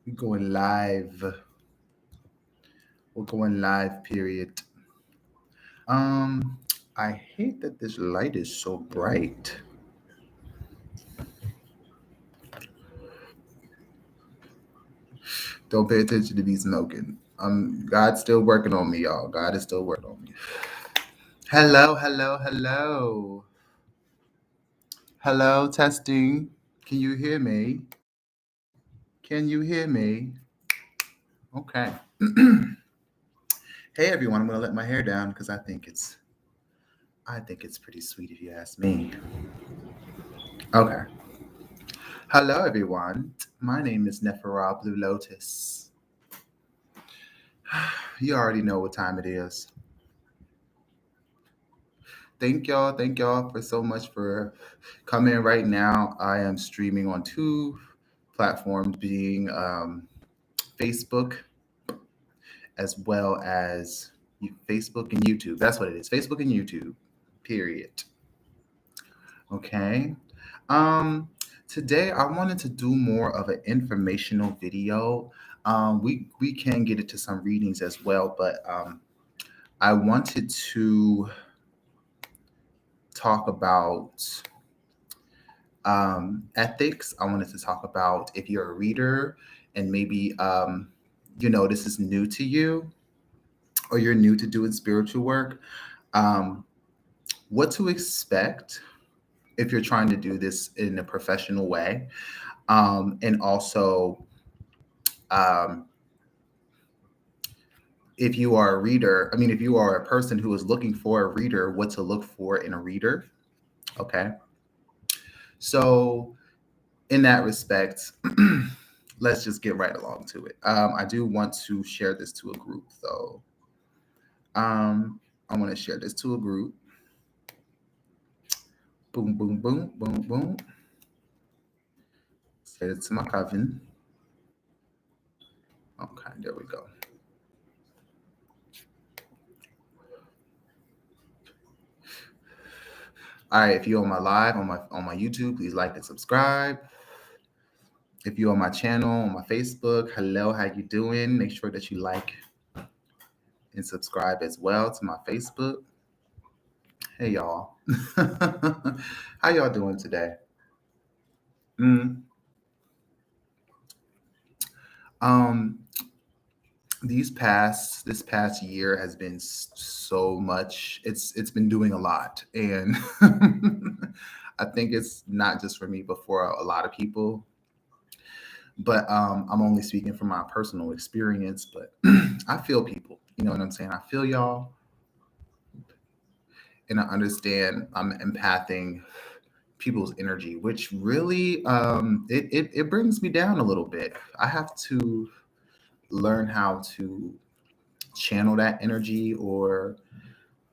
We're going live. We're going live, period. Um, I hate that this light is so bright. Don't pay attention to me smoking. God's still working on me, y'all. God is still working on me. Hello, hello, hello. Hello, testing. Can you hear me? Can you hear me? Okay. Hey everyone, I'm gonna let my hair down because I think it's pretty sweet if you ask me. Okay. Hello everyone. My name is Nefera Blue Lotus. You already know what time it is. Thank y'all for so much for coming right now. I am streaming on two platforms, being Facebook as well as Facebook and YouTube. That's what it is. Facebook and YouTube. Period. Okay. Um, Today I wanted to do more of an informational video. We can get into some readings as well, but I wanted to talk about ethics. I wanted to talk about if you're a reader and maybe this is new to you or you're new to doing spiritual work. Um, what to expect if you're trying to do this in a professional way, and also um, if you are a reader, if you are a person who is looking for a reader, what to look for in a reader. Okay. So, in that respect, let's just get right along to it. I do want to share this to a group, though. I want to share this to a group. Boom, boom, boom, boom, boom. Say it to my coven. Okay, there we go. All right, if you're on my live on my YouTube, please like and subscribe. If you're on my channel, on my Facebook, hello, how you doing? Make sure that you like and subscribe as well to my Facebook. Hey y'all. How y'all doing today? Mm, um this past year has been so much. It's been doing a lot, and I think it's not just for me but for a lot of people. But I'm only speaking from my personal experience, but I feel people, you know what I'm saying? I feel y'all, and I understand. I'm empathing people's energy, which really it brings me down a little bit. I have to learn how to channel that energy, or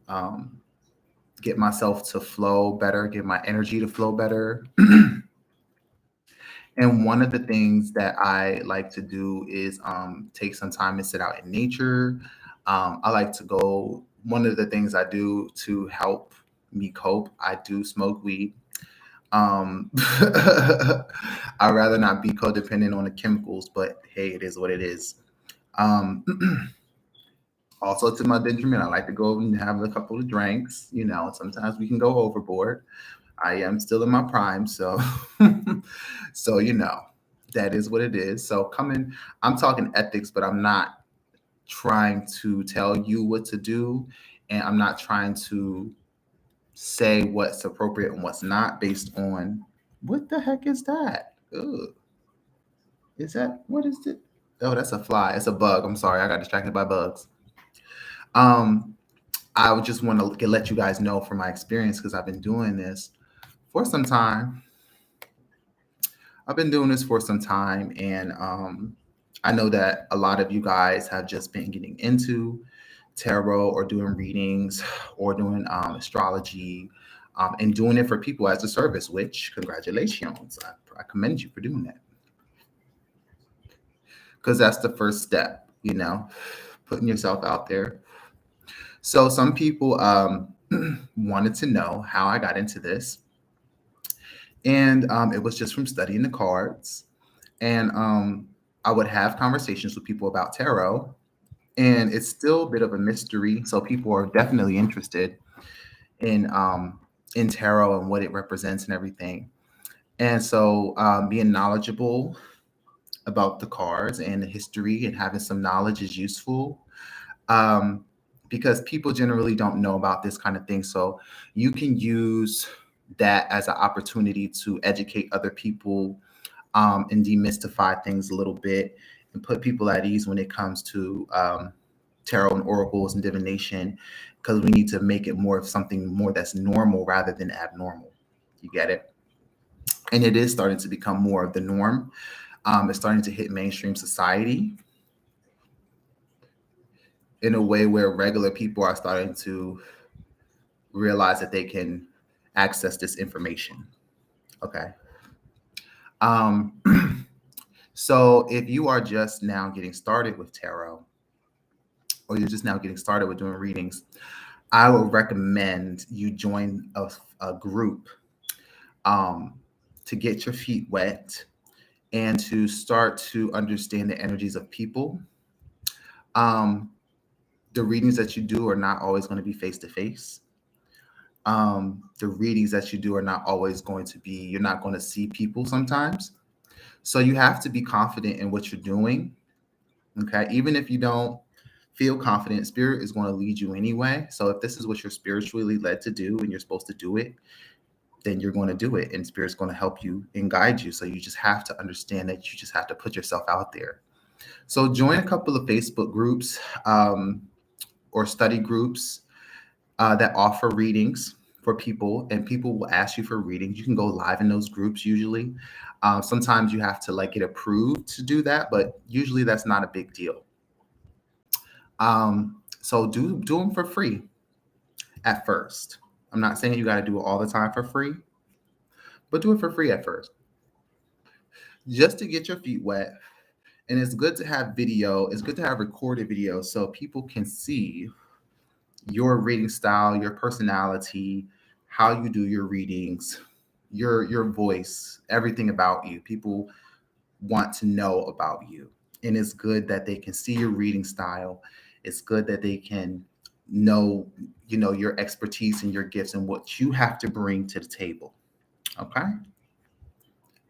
um, get myself to flow better, get my energy to flow better. And one of the things that I like to do is take some time and sit out in nature. I like to go. One of the things I do to help me cope, I do smoke weed. I'd rather not be codependent on the chemicals, but hey, it is what it is. Um, Also, to my detriment, I like to go and have a couple of drinks. Sometimes we can go overboard. I am still in my prime, so so that is what it is. So I'm talking ethics, but I'm not trying to tell you what to do, and I'm not trying to say what's appropriate and what's not based on what the heck is that? Ugh. Is that what is it? Oh, that's a fly. It's a bug. I'm sorry, I got distracted by bugs. Um, I would just want to let you guys know from my experience because I've been doing this for some time. I've been doing this for some time, and I know that a lot of you guys have just been getting into tarot or doing readings or doing astrology, and doing it for people as a service, which, congratulations. I commend you for doing that because that's the first step, putting yourself out there. So, some people wanted to know how I got into this, and it was just from studying the cards. And I would have conversations with people about tarot, and it's still a bit of a mystery. So people are definitely interested in tarot and what it represents and everything. And so being knowledgeable about the cards and the history and having some knowledge is useful, um, because people generally don't know about this kind of thing. So you can use that as an opportunity to educate other people, and demystify things a little bit and put people at ease when it comes to tarot and oracles and divination, because we need to make it more of something more that's normal rather than abnormal. You get it? And it is starting to become more of the norm. It's starting to hit mainstream society in a way where regular people are starting to realize that they can access this information. Okay. Um, so if you are just now getting started with tarot, or you're just now getting started with doing readings, I would recommend you join a group, um, to get your feet wet and to start to understand the energies of people. Um, the readings that you do are not always going to be face to face. The readings that you do are not always going to be, you're not going to see people sometimes. So you have to be confident in what you're doing. Okay. Even if you don't feel confident, spirit is going to lead you anyway. So if this is what you're spiritually led to do and you're supposed to do it, then you're going to do it, and spirit's going to help you and guide you. So you just have to understand that you just have to put yourself out there. So join a couple of Facebook groups, or study groups that offer readings for people, and people will ask you for readings. You can go live in those groups usually. Sometimes you have to like get approved to do that, but usually that's not a big deal. So do them for free at first. I'm not saying you got to do it all the time for free, but do it for free at first, just to get your feet wet. And it's good to have video. It's good to have recorded video so people can see your reading style, your personality, how you do your readings, your voice, everything about you. People want to know about you. And it's good that they can see your reading style. It's good that they can know, your expertise and your gifts and what you have to bring to the table. Okay?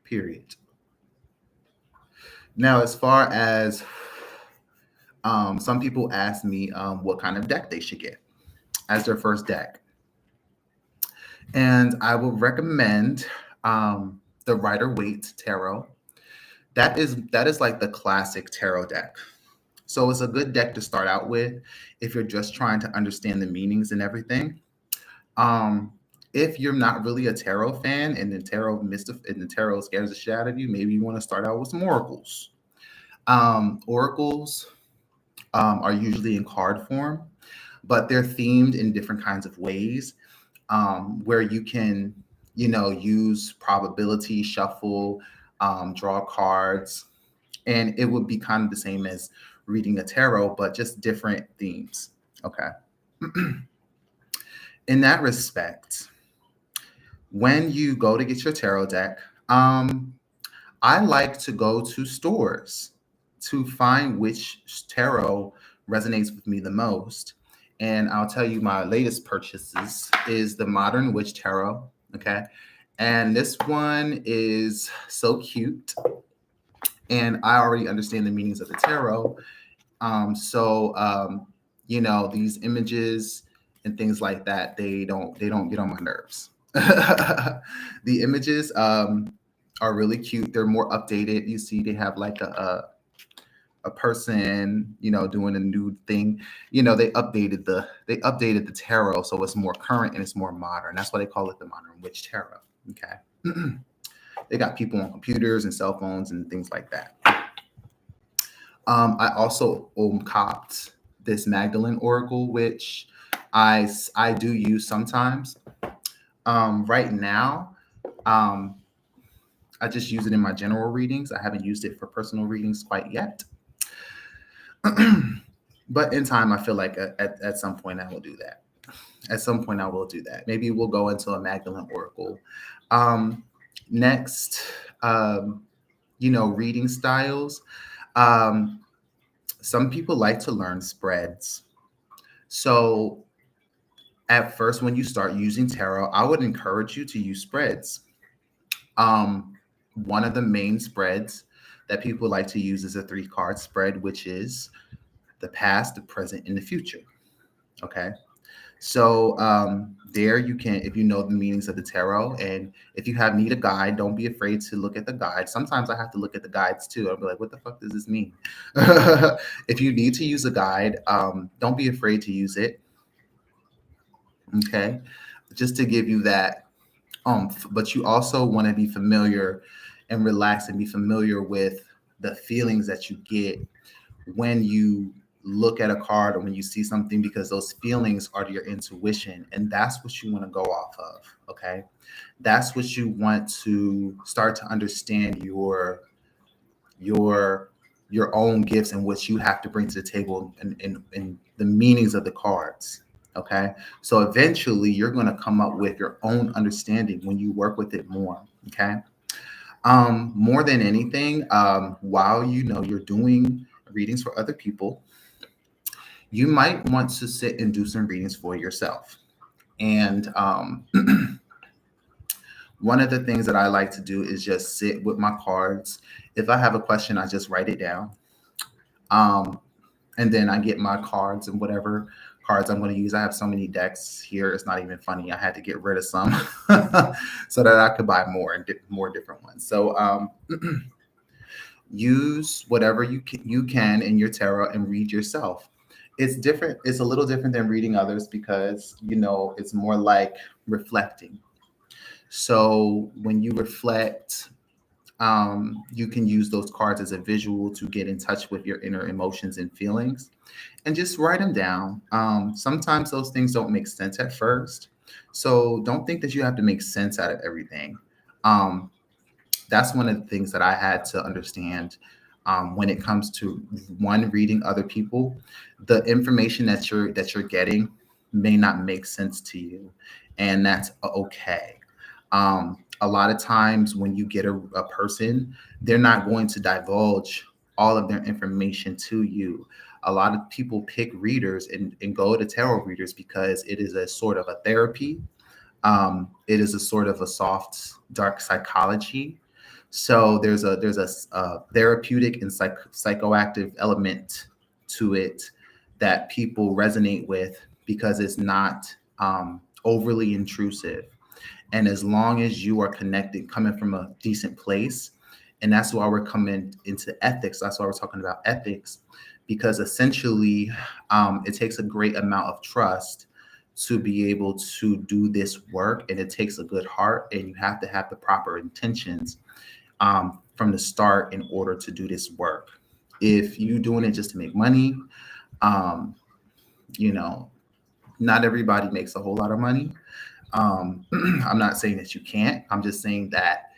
Period. Now, as far as some people ask me what kind of deck they should get as their first deck. And I will recommend the Rider-Waite Tarot. That is like the classic tarot deck. So it's a good deck to start out with if you're just trying to understand the meanings and everything. If you're not really a tarot fan and the tarot scares the shit out of you, maybe you want to start out with some oracles. Oracles are usually in card form, but they're themed in different kinds of ways, where you can, use probability, shuffle, draw cards, and it would be kind of the same as reading a tarot, but just different themes. Okay. In that respect, when you go to get your tarot deck, I like to go to stores to find which tarot resonates with me the most. And I'll tell you my latest purchases is the Modern Witch Tarot. Okay. And this one is so cute. And I already understand the meanings of the tarot. These images and things like that, they don't get on my nerves. The images are really cute. They're more updated. You see, they have like a person, doing a nude thing. They updated the tarot, so it's more current and it's more modern. That's why they call it the Modern Witch Tarot. Okay. They got people on computers and cell phones and things like that. I also copped this Magdalene Oracle, which I do use sometimes. Right now, I just use it in my general readings. I haven't used it for personal readings quite yet. But in time, I feel like at some point I will do that. At some point I will do that. Maybe we'll go into a Magdalene Oracle. Next, reading styles. Um, some people like to learn spreads. So at first, when you start using tarot, I would encourage you to use spreads. One of the main spreads that people like to use is a 3 card spread, which is the past, the present, and the future. Okay. So there you can, if you know the meanings of the tarot, and if you have need a guide, don't be afraid to look at the guide. Sometimes I have to look at the guides too. I'll be like, what the fuck does this mean? If you need to use a guide, don't be afraid to use it. Okay. Just to give you that but you also want to be familiar and relax and be familiar with the feelings that you get when you look at a card or when you see something, because those feelings are your intuition, and that's what you want to go off of. Okay, that's what you want to start to understand your your own gifts and what you have to bring to the table, and the meanings of the cards. Okay, so eventually you're going to come up with your own understanding when you work with it more. Okay, more than anything, while you know you're doing readings for other people, you might want to sit and do some readings for yourself. And one of the things that I like to do is just sit with my cards. If I have a question, I just write it down. Um, and then I get my cards and whatever cards I'm going to use. I have so many decks here; it's not even funny. I had to get rid of some so that I could buy more and more different ones. So use whatever you can in your tarot and read yourself. It's different. It's a little different than reading others because it's more like reflecting. So when you reflect, you can use those cards as a visual to get in touch with your inner emotions and feelings, and just write them down. Sometimes those things don't make sense at first, so don't think that you have to make sense out of everything. Um, that's one of the things that I had to understand when it comes to one, reading other people. The information that you're getting may not make sense to you, and that's okay. A lot of times when you get a person, they're not going to divulge all of their information to you. A lot of people pick readers and go to tarot readers because it is a sort of a therapy. It is a sort of a soft, dark psychology. So there's a therapeutic and psychoactive element to it that people resonate with because it's not overly intrusive. And as long as you are connected, coming from a decent place, and that's why we're coming into ethics. That's why we're talking about ethics, because essentially it takes a great amount of trust to be able to do this work, and it takes a good heart, and you have to have the proper intentions from the start in order to do this work. If you're doing it just to make money, um, you know, not everybody makes a whole lot of money. I'm not saying that you can't. I'm just saying that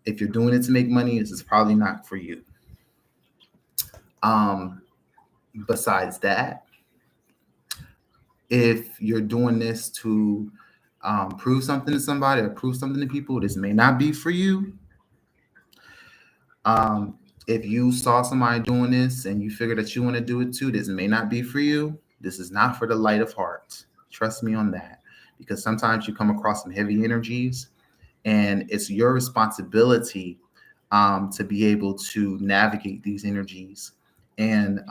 if you're doing it to make money, this is probably not for you. Um, Besides that, if you're doing this to prove something to somebody or prove something to people, this may not be for you. If you saw somebody doing this and you figure that you want to do it too, this may not be for you. This is not for the light of heart. Trust me on that, because sometimes you come across some heavy energies, and it's your responsibility to be able to navigate these energies and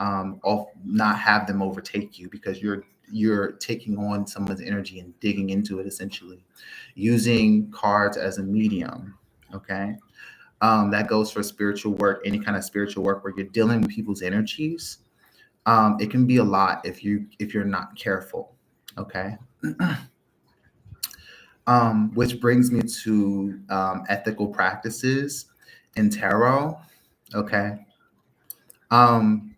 not have them overtake you, because you're taking on someone's energy and digging into it, essentially using cards as a medium. Okay. That goes for spiritual work, any kind of spiritual work where you're dealing with people's energies. It can be a lot if you're not careful. Okay. Which brings me to ethical practices in tarot. Okay. Um,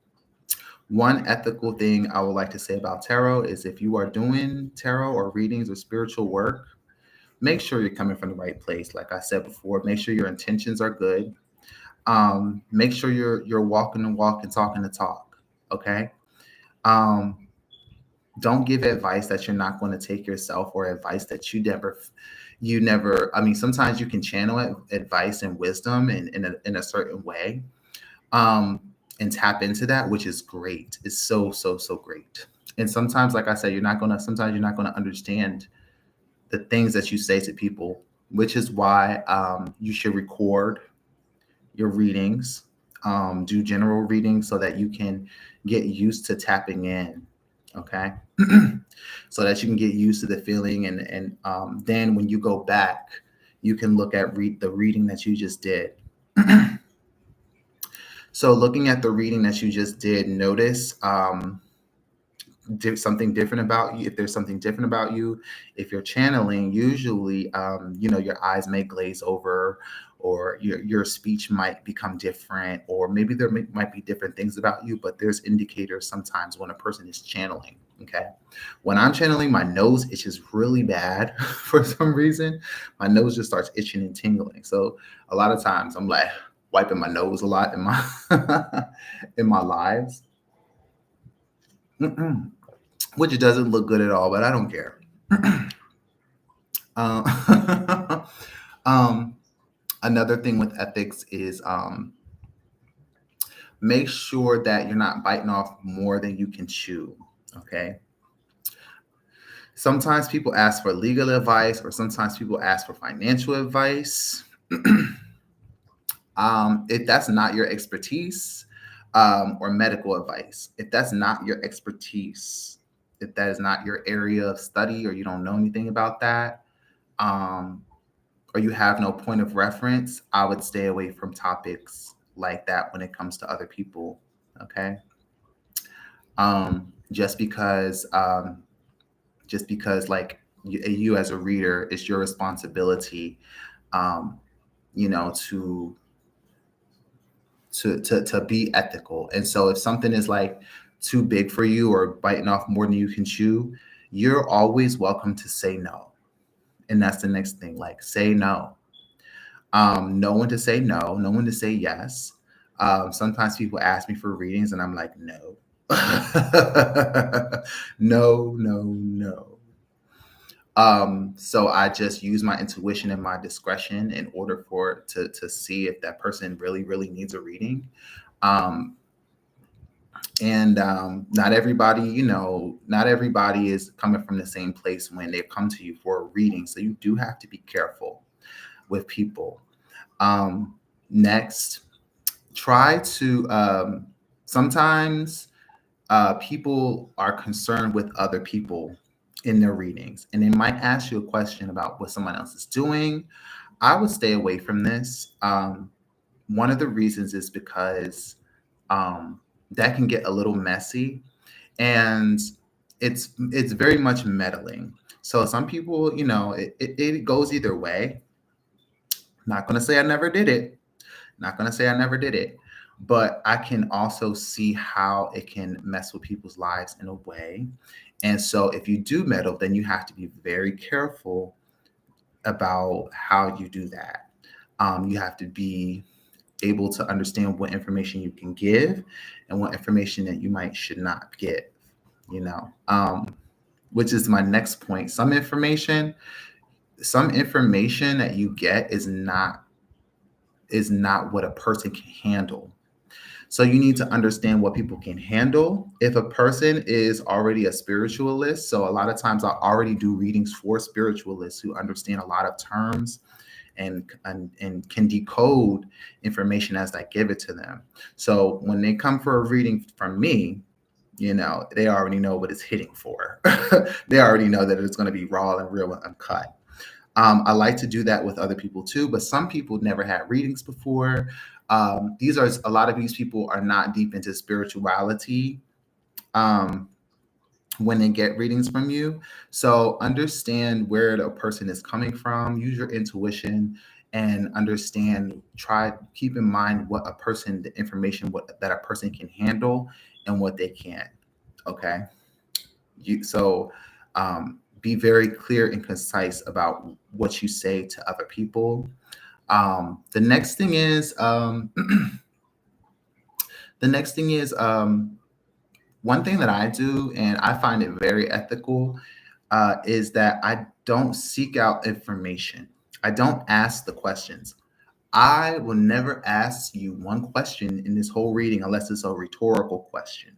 One ethical thing I would like to say about tarot is, if you are doing tarot or readings or spiritual work, make sure you're coming from the right place. Like I said before, make sure your intentions are good. Make sure you're walking the walk and talking the talk. Okay. Um, don't give advice that you're not going to take yourself, or advice that you never. I mean, sometimes you can channel advice and wisdom in a certain way, um and tap into that, which is great. It's so, so, so great. And sometimes, like I said, sometimes you're not gonna understand the things that you say to people, which is why you should record your readings, do general readings so that you can get used to tapping in. Okay. So that you can get used to the feeling, and then when you go back, you can look at the reading that you just did. So looking at the reading that you just did, notice something different about you. If there's something different about you, if you're channeling, usually your eyes may glaze over, or your speech might become different, or maybe there might be different things about you, but there's indicators sometimes when a person is channeling. Okay. When I'm channeling, my nose itches really bad for some reason. My nose just starts itching and tingling. So a lot of times I'm like wiping my nose a lot in my in my lives. Which doesn't look good at all, but I don't care. Another thing with ethics is make sure that you're not biting off more than you can chew. Okay. Sometimes people ask for legal advice, or sometimes people ask for financial advice. If that's not your expertise, or medical advice, if that's not your expertise, if that is not your area of study, or you don't know anything about that, or you have no point of reference, I would stay away from topics like that when it comes to other people. Okay. Just because like you as a reader, it's your responsibility, to be ethical. And so if something is like too big for you or biting off more than you can chew, you're always welcome to say no. And that's the next thing, like say no. Know when to say no, know when to say yes. Sometimes people ask me for readings and I'm like, no. No, no, no. So I just use my intuition and my discretion in order to see if that person really, really needs a reading. And not everybody is coming from the same place when they come to you for a reading. So you do have to be careful with people. Next, try to sometimes people are concerned with other people in their readings, and they might ask you a question about what someone else is doing. I would stay away from this. One of the reasons is because that can get a little messy, and it's very much meddling. So some people, it goes either way. Not going to say I never did it. Not going to say I never did it. But I can also see how it can mess with people's lives in a way. And so if you do meddle, then you have to be very careful about how you do that. You have to be able to understand what information you can give and what information that you should not give, which is my next point. Some information that you get is not what a person can handle. So you need to understand what people can handle. If a person is already a spiritualist, so a lot of times I already do readings for spiritualists who understand a lot of terms and can decode information as I give it to them. So when they come for a reading from me, they already know what it's hitting for. They already know that it's going to be raw and real and uncut. I like to do that with other people too, but some people never had readings before. A lot of these people are not deep into spirituality when they get readings from you. So understand where the person is coming from, use your intuition, and keep in mind the information that a person can handle and what they can't. Okay. Be very clear and concise about what you say to other people. The next thing is one thing that I do, and I find it very ethical, is that I don't seek out information. I don't ask the questions. I will never ask you one question in this whole reading unless it's a rhetorical question.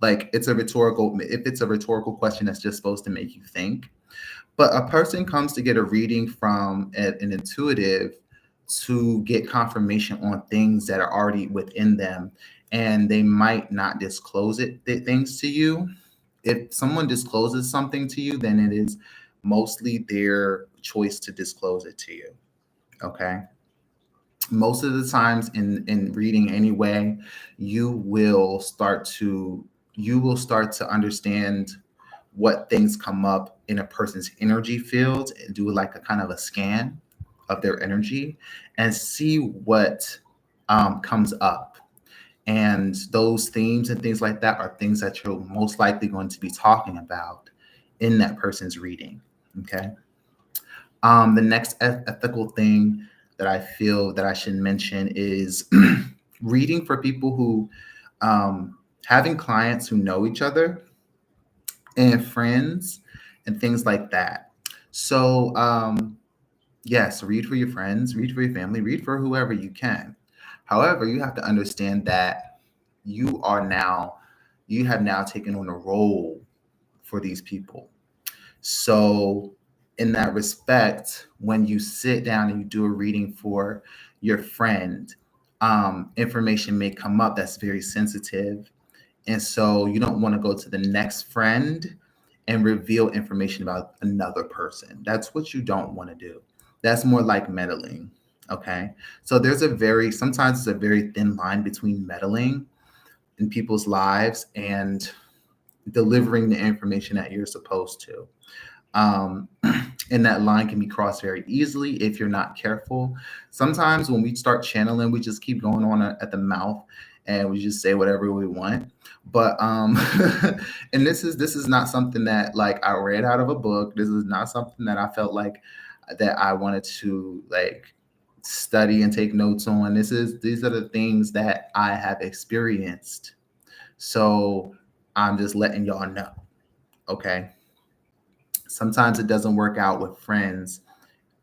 Like it's a rhetorical, if it's a rhetorical question that's just supposed to make you think. But a person comes to get a reading from an intuitive to get confirmation on things that are already within them, and they might not disclose things to you. If someone discloses something to you, then it is mostly their choice to disclose it to you. Okay. Most of the times in reading anyway, you will start to understand what things come up in a person's energy field and do like a kind of a scan of their energy and see what comes up. And those themes and things like that are things that you're most likely going to be talking about in that person's reading. Okay. The next ethical thing that I feel that I should mention is reading for people who having clients who know each other and friends and things like that. So, yes, read for your friends, read for your family, read for whoever you can. However, you have to understand that you are now, you have now taken on a role for these people. So, in that respect, when you sit down and you do a reading for your friend, information may come up that's very sensitive. And so you don't want to go to the next friend and reveal information about another person. That's what you don't want to do. That's more like meddling. Okay. So sometimes it's a very thin line between meddling in people's lives and delivering the information that you're supposed to. Um, and that line can be crossed very easily if you're not careful. Sometimes when we start channeling, we just keep going on at the mouth and we just say whatever we want. But and this is not something that like I read out of a book. This is not something that I felt like that I wanted to like study and take notes on. These are the things that I have experienced. So I'm just letting y'all know. Okay. Sometimes it doesn't work out with friends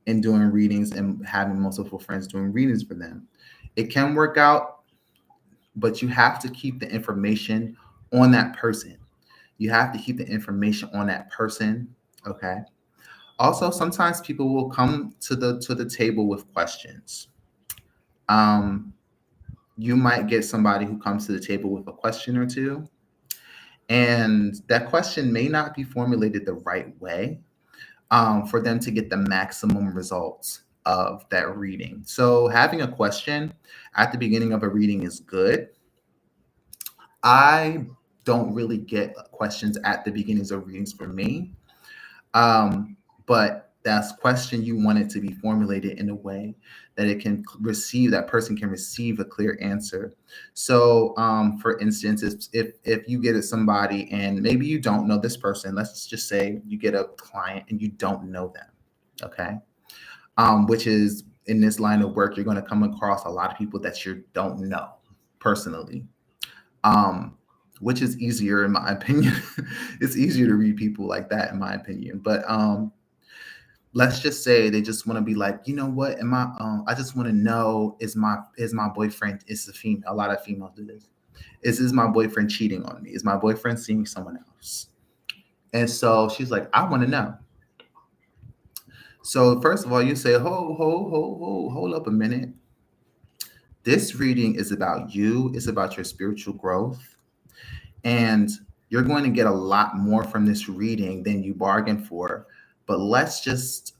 in doing readings and having multiple friends doing readings for them. It can work out, but you have to keep the information on that person. You have to keep the information on that person. Okay. Also, sometimes people will come to the table with questions. Um, you might get somebody who comes to the table with a question or two, and that question may not be formulated the right way for them to get the maximum results of that reading. So, having a question at the beginning of a reading is good. I don't really get questions at the beginnings of readings for me, but that's question you want it to be formulated in a way that it can receive that person can receive a clear answer. So, for instance, if you get at somebody and maybe you don't know this person, let's just say you get a client and you don't know them, okay, which is in this line of work, you're going to come across a lot of people that you don't know personally, which is easier in my opinion. It's easier to read people like that, in my opinion. But let's just say they just want to be like, you know what? Am I? I just want to know is my boyfriend? Is a female? A lot of females do this. Is my boyfriend cheating on me? Is my boyfriend seeing someone else? And so she's like, I want to know. So first of all, you say, hold up a minute. This reading is about you. It's about your spiritual growth. And you're going to get a lot more from this reading than you bargained for. But let's just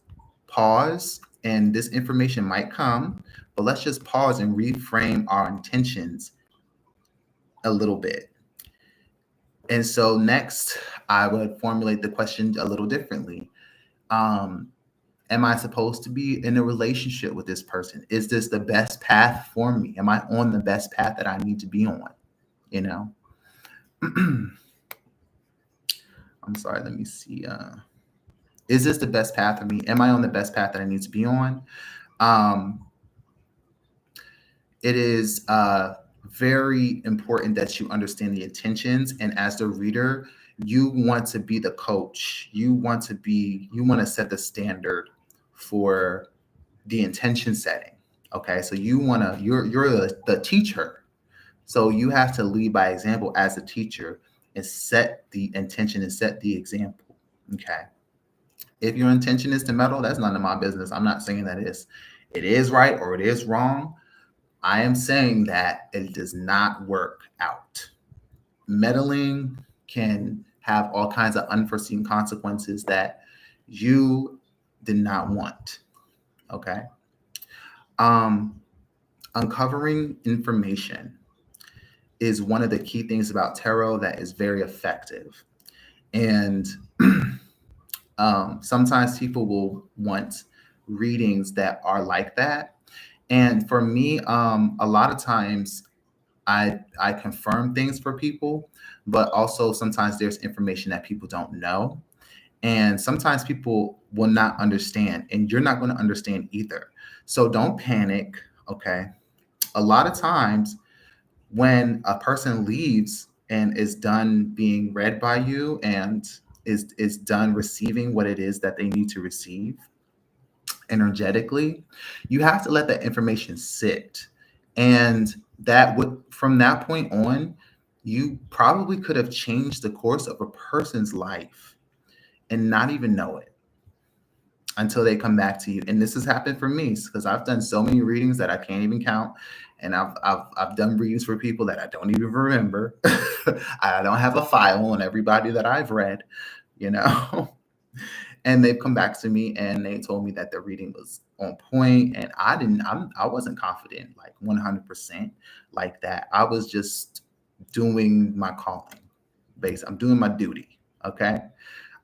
pause, and this information might come, but let's just pause and reframe our intentions a little bit. And so next, I would formulate the question a little differently. Um, am I supposed to be in a relationship with this person? Is this the best path for me? Am I on the best path that I need to be on? You know? I'm sorry, let me see. Is this the best path for me? Am I on the best path that I need to be on? It is very important that you understand the intentions. And as the reader, you want to be the coach. You want to set the standard for the intention setting. Okay, so you're the teacher, so you have to lead by example as a teacher and set the intention and set the example. Okay, if your intention is to meddle, that's none of my business. I'm not saying that it is right or it is wrong. I am saying that it does not work out. Meddling can have all kinds of unforeseen consequences that you did not want. Okay. Um, Uncovering information is one of the key things about tarot that is very effective. And sometimes people will want readings that are like that. And for me, a lot of times I confirm things for people, but also sometimes there's information that people don't know. And sometimes people will not understand, and you're not going to understand either. So don't panic. Okay. A lot of times when a person leaves and is done being read by you and is done receiving what it is that they need to receive energetically, you have to let that information sit. And that would, from that point on, you probably could have changed the course of a person's life and not even know it until they come back to you. And this has happened for me because I've done so many readings that I can't even count. And I've done readings for people that I don't even remember. I don't have a file on everybody that I've read, you know. And they've come back to me and they told me that the reading was on point, and I wasn't confident like 100% like that. I was just doing my calling base. I'm doing my duty. Okay.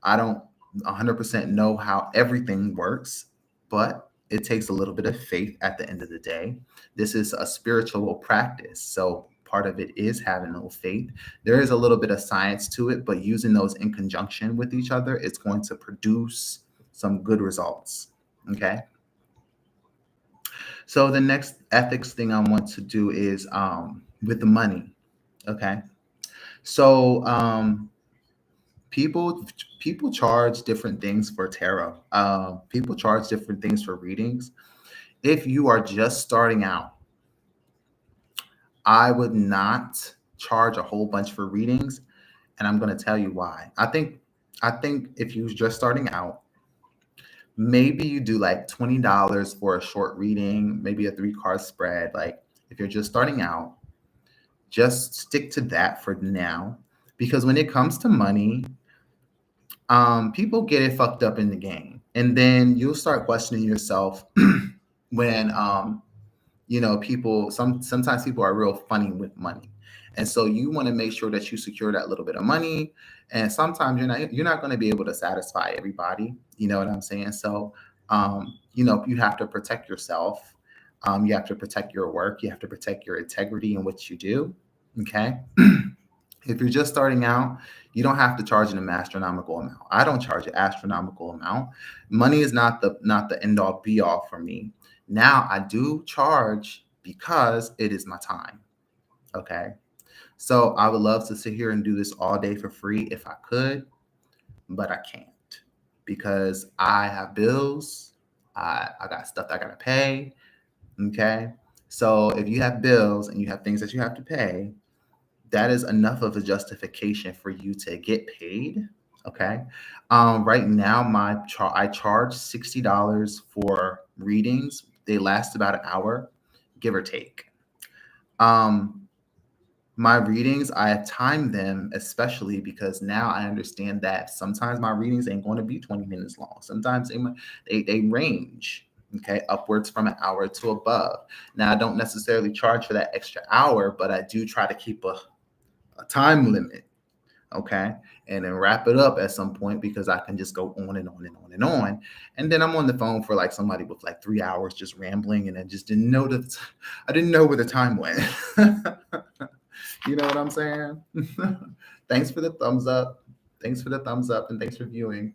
I don't 100% know how everything works, but it takes a little bit of faith at the end of the day. This is a spiritual practice. So part of it is having a little faith. There is a little bit of science to it, but using those in conjunction with each other, it's going to produce some good results. Okay. So the next ethics thing I want to do is with the money. Okay. So people charge different things for tarot. People charge different things for readings. If you are just starting out, I would not charge a whole bunch for readings, and I'm going to tell you why. I think if you're just starting out, maybe you do like $20 for a short reading, maybe a 3-card spread. Like if you're just starting out, just stick to that for now, because when it comes to money, people get it fucked up in the game, and then you'll start questioning yourself when people sometimes people are real funny with money, and so you want to make sure that you secure that little bit of money. And sometimes you're not going to be able to satisfy everybody. You know what I'm saying? So you have to protect yourself. You have to protect your work. You have to protect your integrity in what you do. Okay. If you're just starting out, you don't have to charge an astronomical amount. I don't charge an astronomical amount. Money is not the end all be all for me. Now I do charge because it is my time. Okay. So I would love to sit here and do this all day for free if I could, but I can't because I have bills. I got stuff that I gotta pay. Okay. So if you have bills and you have things that you have to pay, that is enough of a justification for you to get paid. Okay. Right now, I charge $60 for readings. They last about an hour, give or take. My readings, I time them, especially because now I understand that sometimes my readings ain't going to be 20 minutes long. Sometimes they range, okay, upwards from an hour to above. Now, I don't necessarily charge for that extra hour, but I do try to keep a time limit, okay, and then wrap it up at some point because I can just go on and on and on and on, and then I'm on the phone for like somebody with like 3 hours just rambling, and I just didn't know that I didn't know where the time went. You know what I'm saying? Thanks for the thumbs up. Thanks for the thumbs up, and thanks for viewing.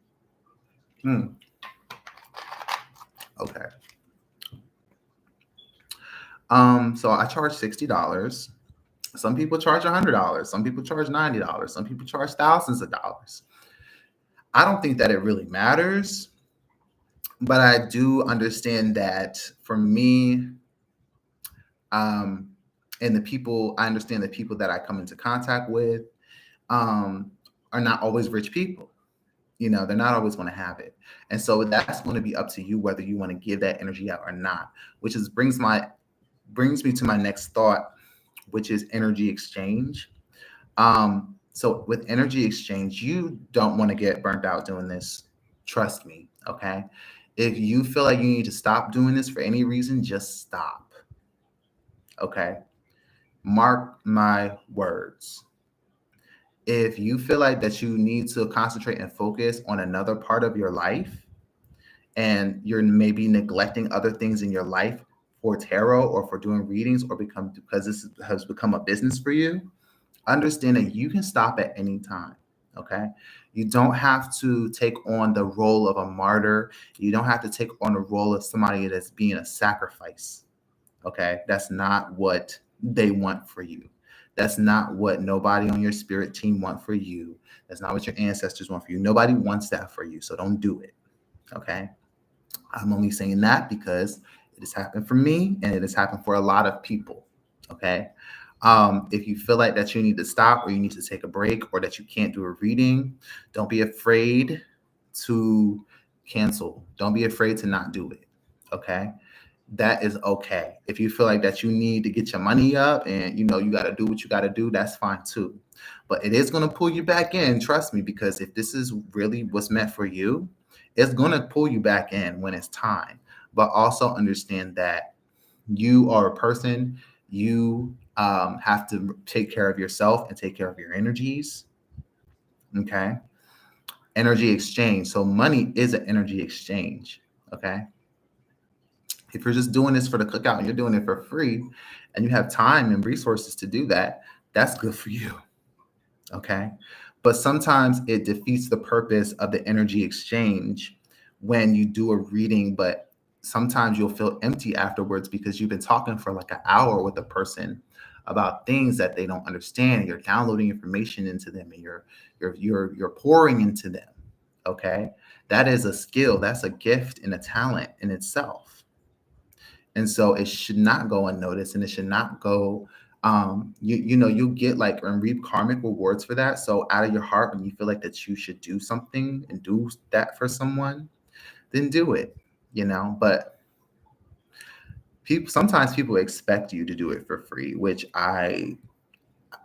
Okay. So I charge $60. Some people charge $100. Some people charge $90. Some people charge thousands of dollars. I don't think that it really matters. But I do understand that for me, um, and the people, I understand the people that I come into contact with um, are not always rich people. You know, they're not always going to have it. And so that's going to be up to you whether you want to give that energy out or not, which is brings me to my next thought, which is energy exchange. So with energy exchange, you don't want to get burnt out doing this. Trust me, okay? If you feel like you need to stop doing this for any reason, just stop. Okay? Mark my words. If you feel like that you need to concentrate and focus on another part of your life and you're maybe neglecting other things in your life for tarot or for doing readings or become because this has become a business for you, understand that you can stop at any time. Okay. You don't have to take on the role of a martyr. You don't have to take on the role of somebody that's being a sacrifice. Okay. That's not what they want for you. That's not what nobody on your spirit team want for you. That's not what your ancestors want for you. Nobody wants that for you. So don't do it. Okay. I'm only saying that because it has happened for me and it has happened for a lot of people. Okay. If you feel like that you need to stop or you need to take a break or that you can't do a reading, don't be afraid to cancel. Don't be afraid to not do it. Okay. That is okay. If you feel like that you need to get your money up and you got to do what you got to do, that's fine too. But it is going to pull you back in, trust me, because if this is really what's meant for you, it's going to pull you back in when it's time. But also understand that you are a person, you have to take care of yourself and take care of your energies. Okay. Energy exchange. So money is an energy exchange. Okay. If you're just doing this for the cookout and you're doing it for free and you have time and resources to do that, that's good for you. Okay. But sometimes it defeats the purpose of the energy exchange when you do a reading, but sometimes you'll feel empty afterwards because you've been talking for like an hour with a person about things that they don't understand. You're downloading information into them and you're pouring into them. Okay. That is a skill, that's a gift and a talent in itself. And so it should not go unnoticed and it should not go you'll get like and reap karmic rewards for that. So out of your heart, when you feel like that you should do something and do that for someone, then do it, but sometimes people expect you to do it for free, which I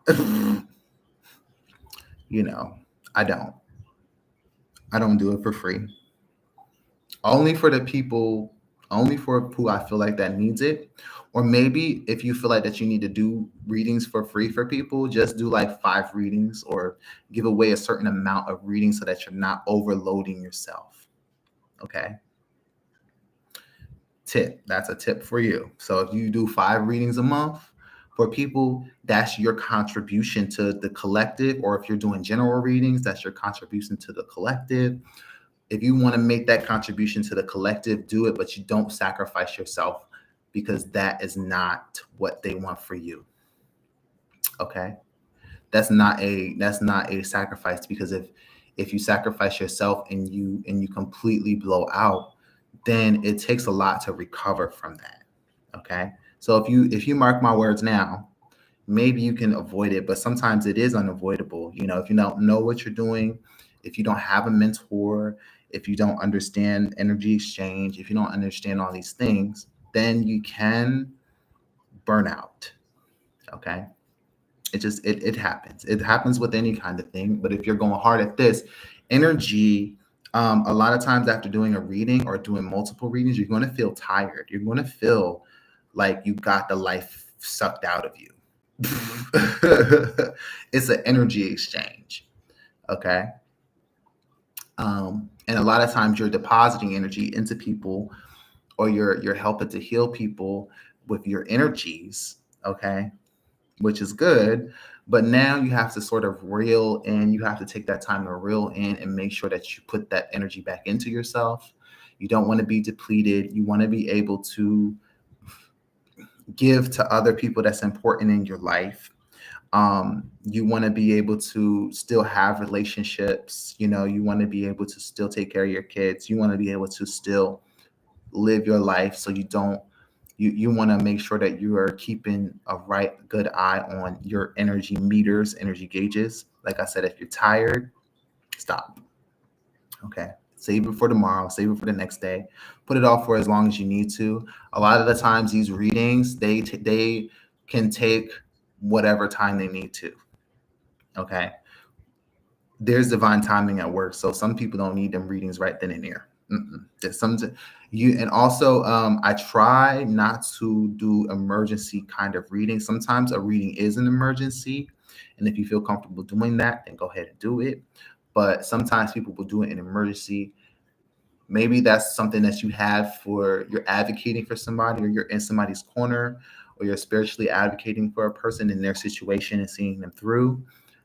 I don't do it for free. Only for the people, only for who I feel like that needs it. Or maybe if you feel like that you need to do readings for free for people, just do like 5 readings or give away a certain amount of readings so that you're not overloading yourself. Okay. Tip. That's a tip for you. So if you do 5 readings a month for people, that's your contribution to the collective. Or if you're doing general readings, that's your contribution to the collective. If you want to make that contribution to the collective, do it, but you don't sacrifice yourself because that is not what they want for you. Okay? That's not a sacrifice, because if you sacrifice yourself and you completely blow out, then it takes a lot to recover from that. Okay? So if you mark my words now, maybe you can avoid it, but sometimes it is unavoidable. If you don't know what you're doing, if you don't have a mentor, if you don't understand energy exchange, if you don't understand all these things, then you can burn out. Okay. It happens. It happens with any kind of thing. But if you're going hard at this energy, a lot of times after doing a reading or doing multiple readings, you're going to feel tired. You're going to feel like you got the life sucked out of you. It's an energy exchange. Okay. And a lot of times you're depositing energy into people, or you're helping to heal people with your energies. Okay. Which is good. But now you have to sort of reel in, you have to take that time to reel in and make sure that you put that energy back into yourself. You don't want to be depleted. You want to be able to give to other people that's important in your life. You want to be able to still have relationships. You want to be able to still take care of your kids. You want to be able to still live your life, so you want to make sure that you are keeping a good eye on your energy meters, energy gauges. Like I said, if you're tired, stop. Okay. Save it for tomorrow, save it for the next day, put it off for as long as you need to. A lot of the times these readings, they can take whatever time they need to. Okay. There's divine timing at work, so some people don't need them readings right then and there. There's some you and also I try not to do emergency kind of reading. Sometimes a reading is an emergency, and if you feel comfortable doing that, then go ahead and do it. But sometimes people will do it in emergency. Maybe that's something that you have for you're advocating for somebody, or you're in somebody's corner, or you're spiritually advocating for a person in their situation and seeing them through.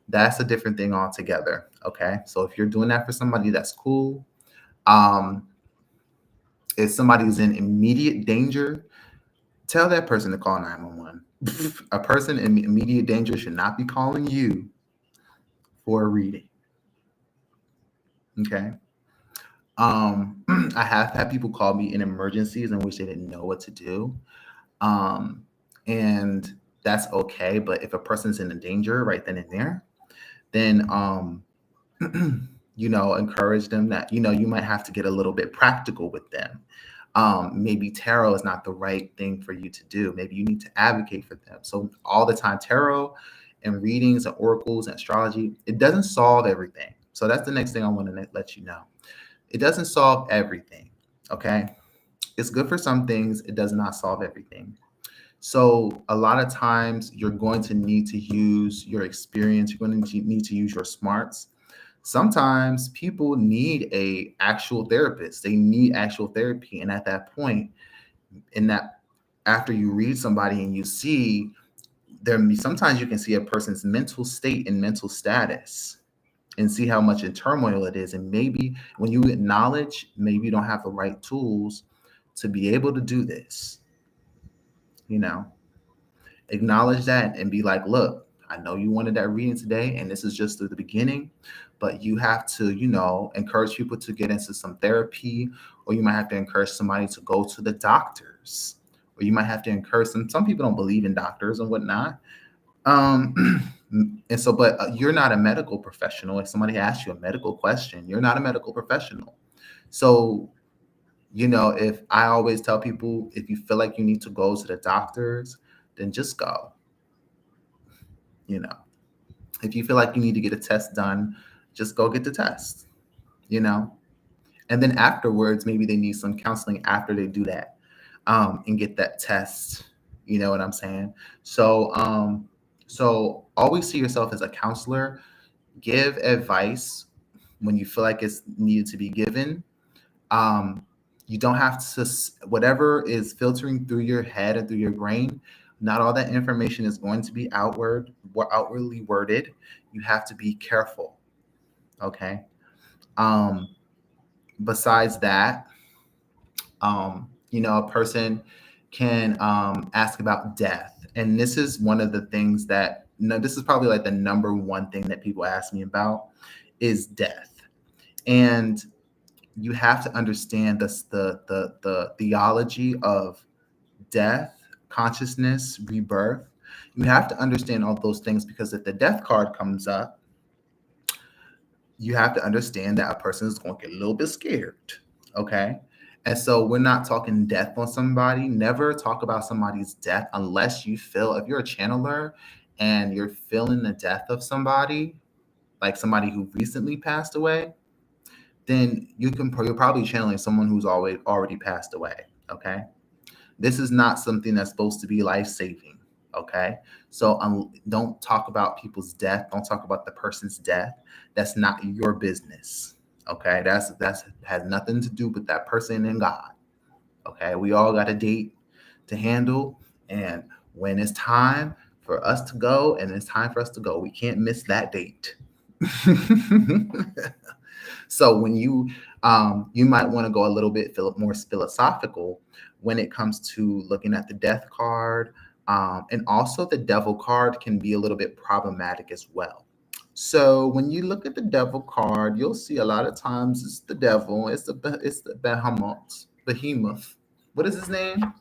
That's a different thing altogether. Okay. So if you're doing that for somebody, that's cool. Um, if somebody's in immediate danger, tell that person to call 911. A person in immediate danger should not be calling you for a reading. Okay. I have had people call me in emergencies in which they didn't know what to do. Um, and that's okay. But if a person's in a danger right then and there, then encourage them that you might have to get a little bit practical with them. Maybe tarot is not the right thing for you to do. Maybe you need to advocate for them. So all the time, tarot and readings and oracles and astrology, it doesn't solve everything. So that's the next thing I want to let you know. It doesn't solve everything. Okay. It's good for some things. It does not solve everything. So a lot of times you're going to need to use your experience. You're going to need to use your smarts. Sometimes people need a actual therapist. They need actual therapy. And at that point, in that after you read somebody and you see sometimes you can see a person's mental state and mental status and see how much in turmoil it is. And maybe when you acknowledge, maybe you don't have the right tools to be able to do this, you know, acknowledge that and be like, look, I know you wanted that reading today, and this is just the beginning, but you have to, encourage people to get into some therapy, or you might have to encourage somebody to go to the doctors, or you might have to encourage some people don't believe in doctors and whatnot. And so, but you're not a medical professional. If somebody asks you a medical question, you're not a medical professional. So, if I always tell people, if you feel like you need to go to the doctors, then just go. If you feel like you need to get a test done, just go get the test, and then afterwards, maybe they need some counseling after they do that, and get that test. You know what I'm saying? So always see yourself as a counselor. Give advice when you feel like it's needed to be given. Um, you don't have to, whatever is filtering through your head and through your brain, not all that information is going to be outwardly worded. You have to be careful. Okay. Besides that, a person can ask about death. And this is one of the things that, this is probably like the number one thing that people ask me about is death. And you have to understand the theology of death, consciousness, rebirth. You have to understand all those things, because if the death card comes up, you have to understand that a person is going to get a little bit scared. Okay. And so we're not talking death on somebody. Never talk about somebody's death unless you feel, if you're a channeler and you're feeling the death of somebody, like somebody who recently passed away, then you're probably channeling someone who's already passed away. Okay. This is not something that's supposed to be life-saving. Okay. So don't talk about people's death. Don't talk about the person's death. That's not your business. Okay. That's has nothing to do with that person and God. Okay. We all got a date to handle. And when it's time for us to go, and it's time for us to go, we can't miss that date. So when you might want to go a little bit more philosophical when it comes to looking at the death card, And also the devil card can be a little bit problematic as well. So when you look at the devil card, you'll see a lot of times it's the devil, it's the behemoth. What is his name?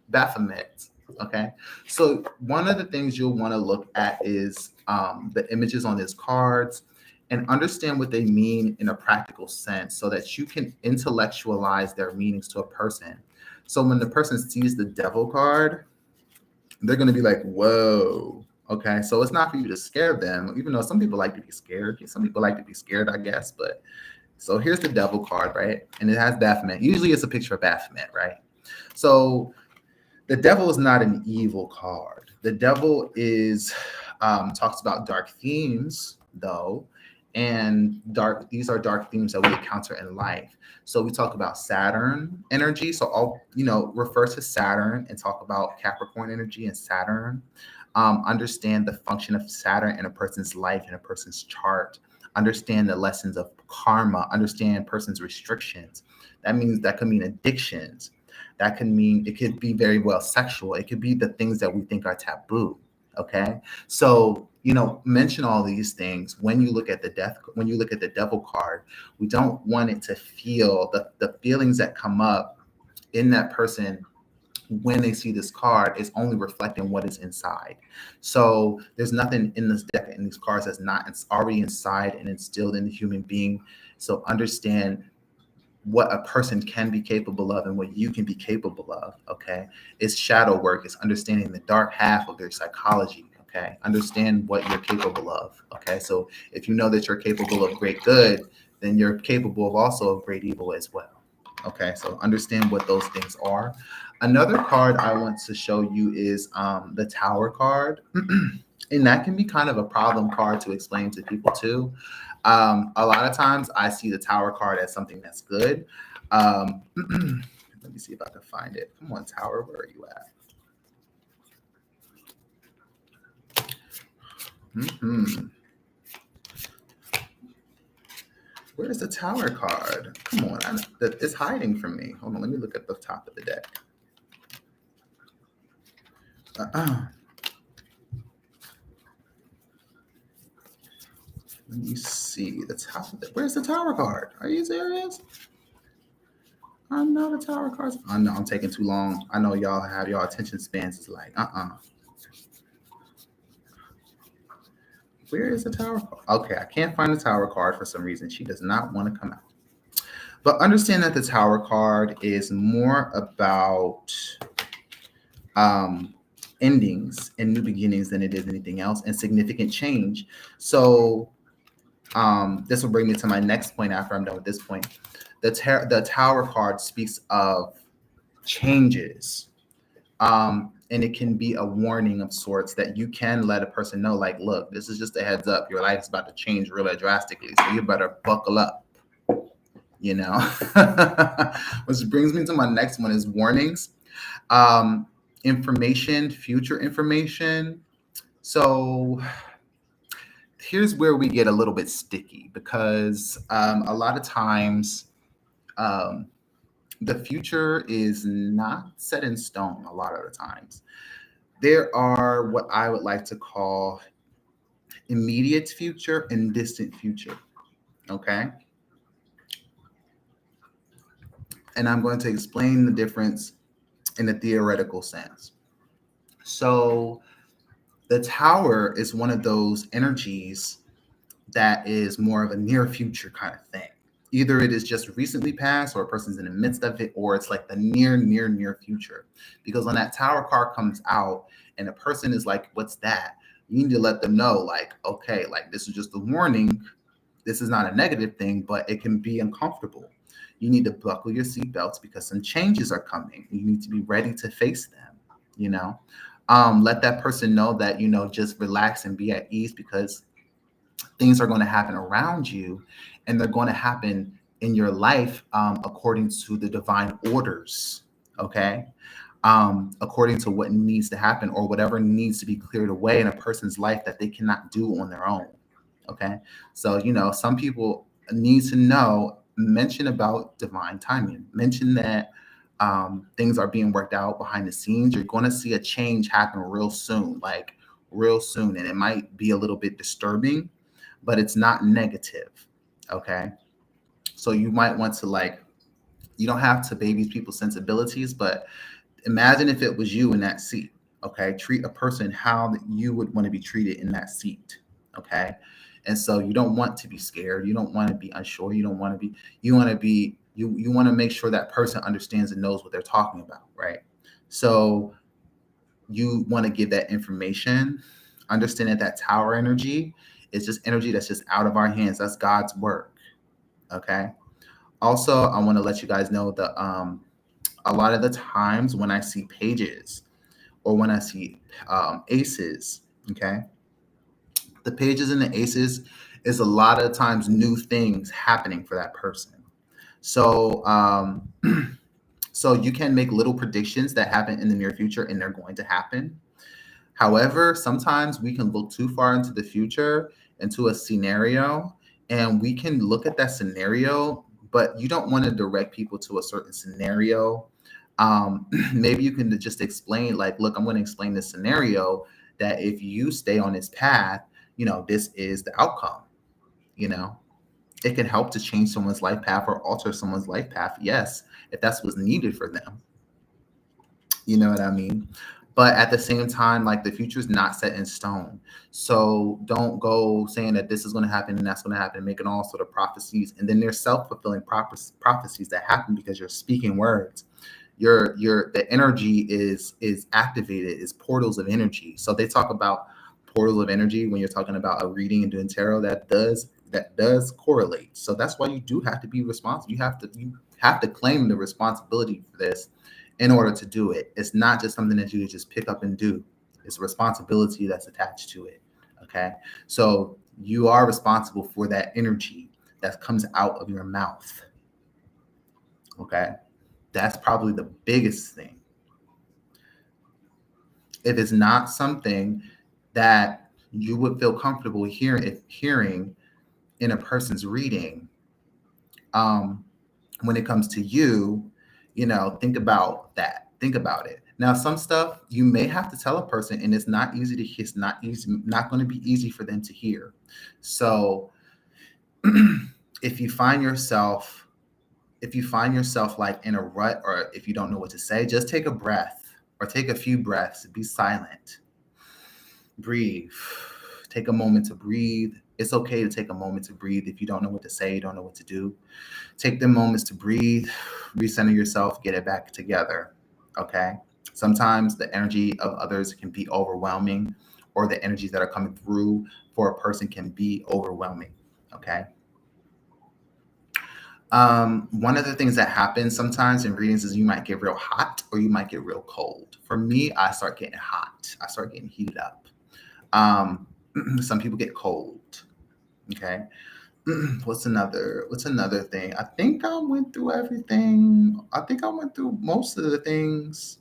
Baphomet. Okay. So one of the things you'll want to look at is the images on his cards and understand what they mean in a practical sense so that you can intellectualize their meanings to a person. So when the person sees the devil card, they're going to be like, whoa. Okay. So it's not for you to scare them, even though some people like to be scared. Some people like to be scared, I guess. But so here's the devil card, right? And it has Baphomet. Usually it's a picture of Baphomet, right? So the devil is not an evil card. The devil is talks about dark themes, though, and these are dark themes that we encounter in life. So we talk about Saturn energy. So I'll refer to Saturn and talk about Capricorn energy and Saturn. Understand the function of Saturn in a person's life, in a person's chart. Understand the lessons of karma. Understand person's restrictions. That could mean addictions. That can mean it could be very well sexual. It could be the things that we think are taboo. Okay. So, mention all these things when you look at the devil card. We don't want it to feel the feelings that come up in that person when they see this card is only reflecting what is inside. So there's nothing in this deck and these cards that's not, it's already inside and instilled in the human being. So understand what a person can be capable of and what you can be capable of. Okay. It's shadow work. It's understanding the dark half of their psychology. Okay. Understand what you're capable of. Okay. So if you know that you're capable of great good, then you're capable of also of great evil as well. Okay. So understand what those things are. Another card I want to show you is the Tower card. And that can be kind of a problem card to explain to people too. A lot of times I see the Tower card as something that's good. Let me see if I can find it. Come on, Tower, where are you at? Where's the Tower card? Come on, it's hiding from me. Hold on, let me look at the top of the deck. Let me see the top of it. Where's the Tower card? Are you serious? I know the Tower cards. I know I'm taking too long. I know y'all have your attention spans is like, Where is the Tower card? Okay, I can't find the Tower card for some reason. She does not want to come out. But understand that the Tower card is more about endings and new beginnings than it is anything else, and significant change. So this will bring me to my next point after I'm done with this point. The Tower card speaks of changes. And it can be a warning of sorts that you can let a person know, like, look, this is just a heads up. Your life is about to change really drastically. So you better buckle up, Which brings me to my next one is warnings. Information, future information. So here's where we get a little bit sticky because a lot of times the future is not set in stone a lot of the times. There are what I would like to call immediate future and distant future. Okay. And I'm going to explain the difference in a theoretical sense. So the Tower is one of those energies that is more of a near future kind of thing. Either it is just recently passed or a person's in the midst of it, or it's like the near future. Because when that Tower card comes out and a person is like, what's that? You need to let them know, like, okay, like this is just a warning. This is not a negative thing, but it can be uncomfortable. You need to buckle your seatbelts because some changes are coming. You need to be ready to face them, Let that person know that, just relax and be at ease because things are going to happen around you and they're going to happen in your life according to the divine orders, okay? According to what needs to happen or whatever needs to be cleared away in a person's life that they cannot do on their own, okay? So, some people need to mention about divine timing, mention that things are being worked out behind the scenes. You're going to see a change happen real soon, like real soon. And it might be a little bit disturbing, but it's not negative. Okay. So you might want to like, you don't have to baby people's sensibilities, but imagine if it was you in that seat. Okay. Treat a person how you would want to be treated in that seat. Okay. And so you don't want to be scared. You don't want to be unsure. You don't want to be, you want to be, you want to make sure that person understands and knows what they're talking about. Right. So you want to give that information, understand that tower energy is just energy that's just out of our hands. That's God's work. Okay. Also, I want to let you guys know that a lot of the times when I see pages or when I see aces, okay, the pages and the aces is a lot of times new things happening for that person. So, so you can make little predictions that happen in the near future, and they're going to happen. However, sometimes we can look too far into the future, into a scenario, and we can look at that scenario, but you don't want to direct people to a certain scenario. Maybe you can just explain, like, look, I'm going to explain this scenario that if you stay on this path, this is the outcome. It can help to change someone's life path or alter someone's life path. Yes, if that's what's needed for them. You know what I mean? But at the same time, like, the future is not set in stone. So don't go saying that this is going to happen and that's going to happen, making all sort of prophecies. And then there's self-fulfilling prophecies that happen because you're speaking words. The energy is activated, is portals of energy. So they talk about portals of energy when you're talking about a reading and doing tarot. That does correlate. So that's why you do have to be responsible. You have to claim the responsibility for this in order to do it. It's not just something that you just pick up and do. It's a responsibility that's attached to it. Okay. So you are responsible for that energy that comes out of your mouth. Okay. That's probably the biggest thing. If it's not something that you would feel comfortable hearing in a person's reading, when it comes to you, think about that. Think about it. Now, some stuff you may have to tell a person, and it's not easy to hear. It's not going to be easy for them to hear. So if you find yourself like in a rut, or if you don't know what to say, just take a breath or take a few breaths. Be silent. Breathe. Take a moment to breathe. It's okay to take a moment to breathe. If you don't know what to say, you don't know what to do, take the moments to breathe, recenter yourself, get it back together. Okay. Sometimes the energy of others can be overwhelming, or the energies that are coming through for a person can be overwhelming. Okay. One of the things that happens sometimes in readings is you might get real hot or you might get real cold. For me, I start getting hot. I start getting heated up. Some people get cold. Okay. What's another thing? I think I went through everything. I think I went through most of the things.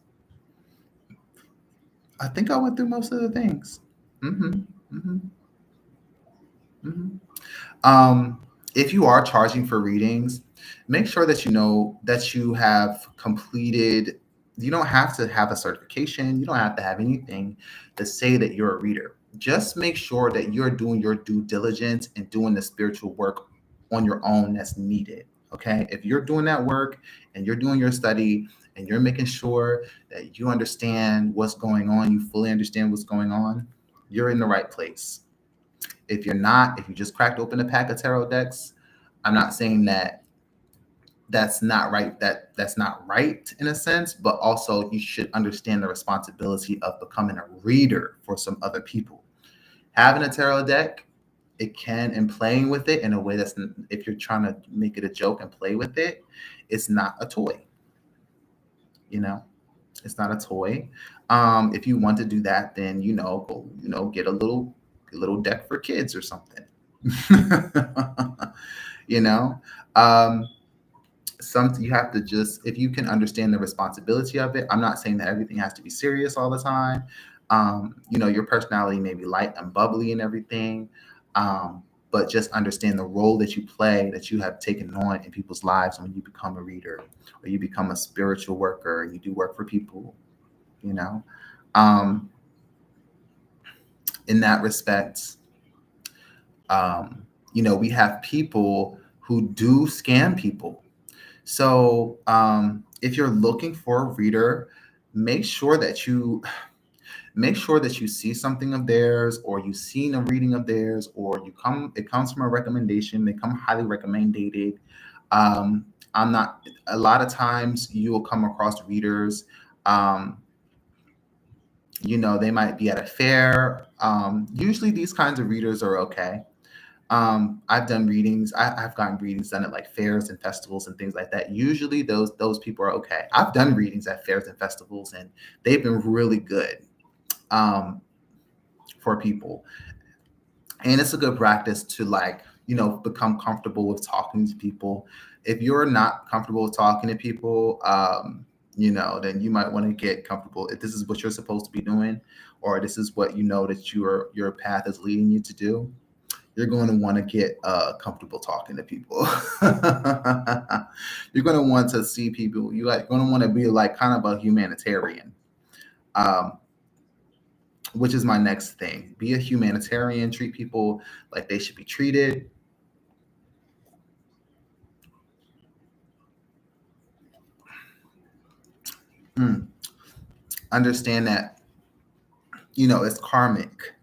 If you are charging for readings, make sure that you know that you have completed. You don't have to have a certification. You don't have to have anything to say that you're a reader. Just make sure that you're doing your due diligence and doing the spiritual work on your own that's needed. Okay. If you're doing that work and you're doing your study and you're making sure that you understand what's going on, you fully understand what's going on, you're in the right place. If you're not, if you just cracked open a pack of tarot decks, I'm not saying that that's not right, that's not right in a sense, but also you should understand the responsibility of becoming a reader for some other people. Having a tarot deck, it can, and playing with it in a way that's, if you're trying to make it a joke and play with it, it's not a toy. It's not a toy. If you want to do that, then go, get a little deck for kids or something. You have to just, if you can understand the responsibility of it. I'm not saying that everything has to be serious all the time. Your personality may be light and bubbly and everything. but just understand the role that you play, that you have taken on in people's lives when you become a reader or you become a spiritual worker and you do work for people, you know. Um, in that respect, we have people who do scam people. So if you're looking for a reader, make sure that you see something of theirs, or you've seen a reading of theirs, or it comes from a recommendation. They come highly recommended. I'm not A lot of times you will come across readers, they might be at a fair. Usually these kinds of readers are okay. I've done readings. I've gotten readings done at like fairs and festivals and things like that. Usually those people are okay. I've done readings at fairs and festivals, and they've been really good for people. And it's a good practice to become comfortable with talking to people. If you're not comfortable with talking to people, then you might want to get comfortable. If this is what you're supposed to be doing, or this is what that your path is leading you to do, you're going to want to get comfortable talking to people. You're going to want to see people. You're going to want to be like kind of a humanitarian, which is my next thing. Be a humanitarian. Treat people like they should be treated. Understand that, it's karmic.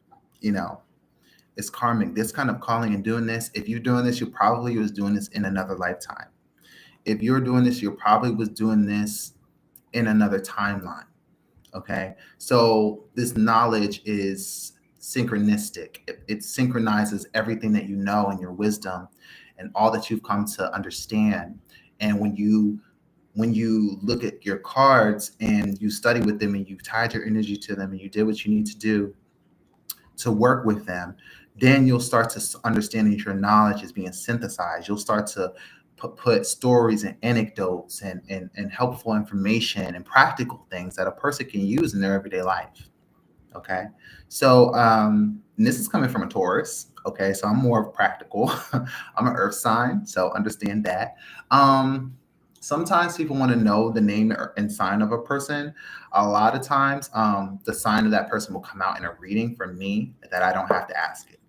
It's karmic. This kind of calling and doing this, if you're doing this, you probably was doing this in another lifetime. If you're doing this, you probably was doing this in another timeline. Okay. So this knowledge is synchronistic. It synchronizes everything that you know and your wisdom and all that you've come to understand. And when you look at your cards and you study with them and you tied your energy to them and you did what you need to do to work with them, then you'll start to understand that your knowledge is being synthesized. You'll start to put stories and anecdotes and helpful information and practical things that a person can use in their everyday life. Okay. So and this is coming from a Taurus. Okay. So I'm more practical. I'm an earth sign. So understand that. Sometimes people want to know the name and sign of a person. A lot of times, the sign of that person will come out in a reading from me that I don't have to ask it.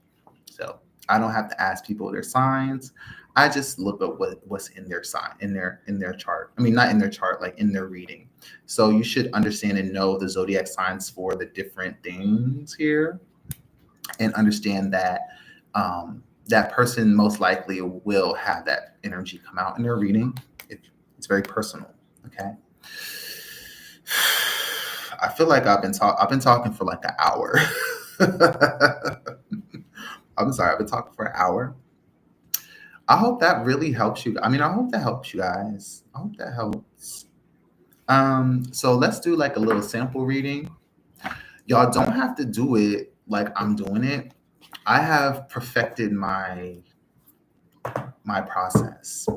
So I don't have to ask people their signs. I just look at what's in their sign, in their chart. I mean, not in their chart, like in their reading. So you should understand and know the zodiac signs for the different things here, and understand that that person most likely will have that energy come out in their reading. It's very personal. Okay. I feel like I've been talking for like an hour. I'm sorry, I've been talking for an hour. I hope that really helps you. I mean, I hope that helps you guys. I hope that helps. So let's do like a little sample reading. Y'all don't have to do it like I'm doing it. I have perfected my process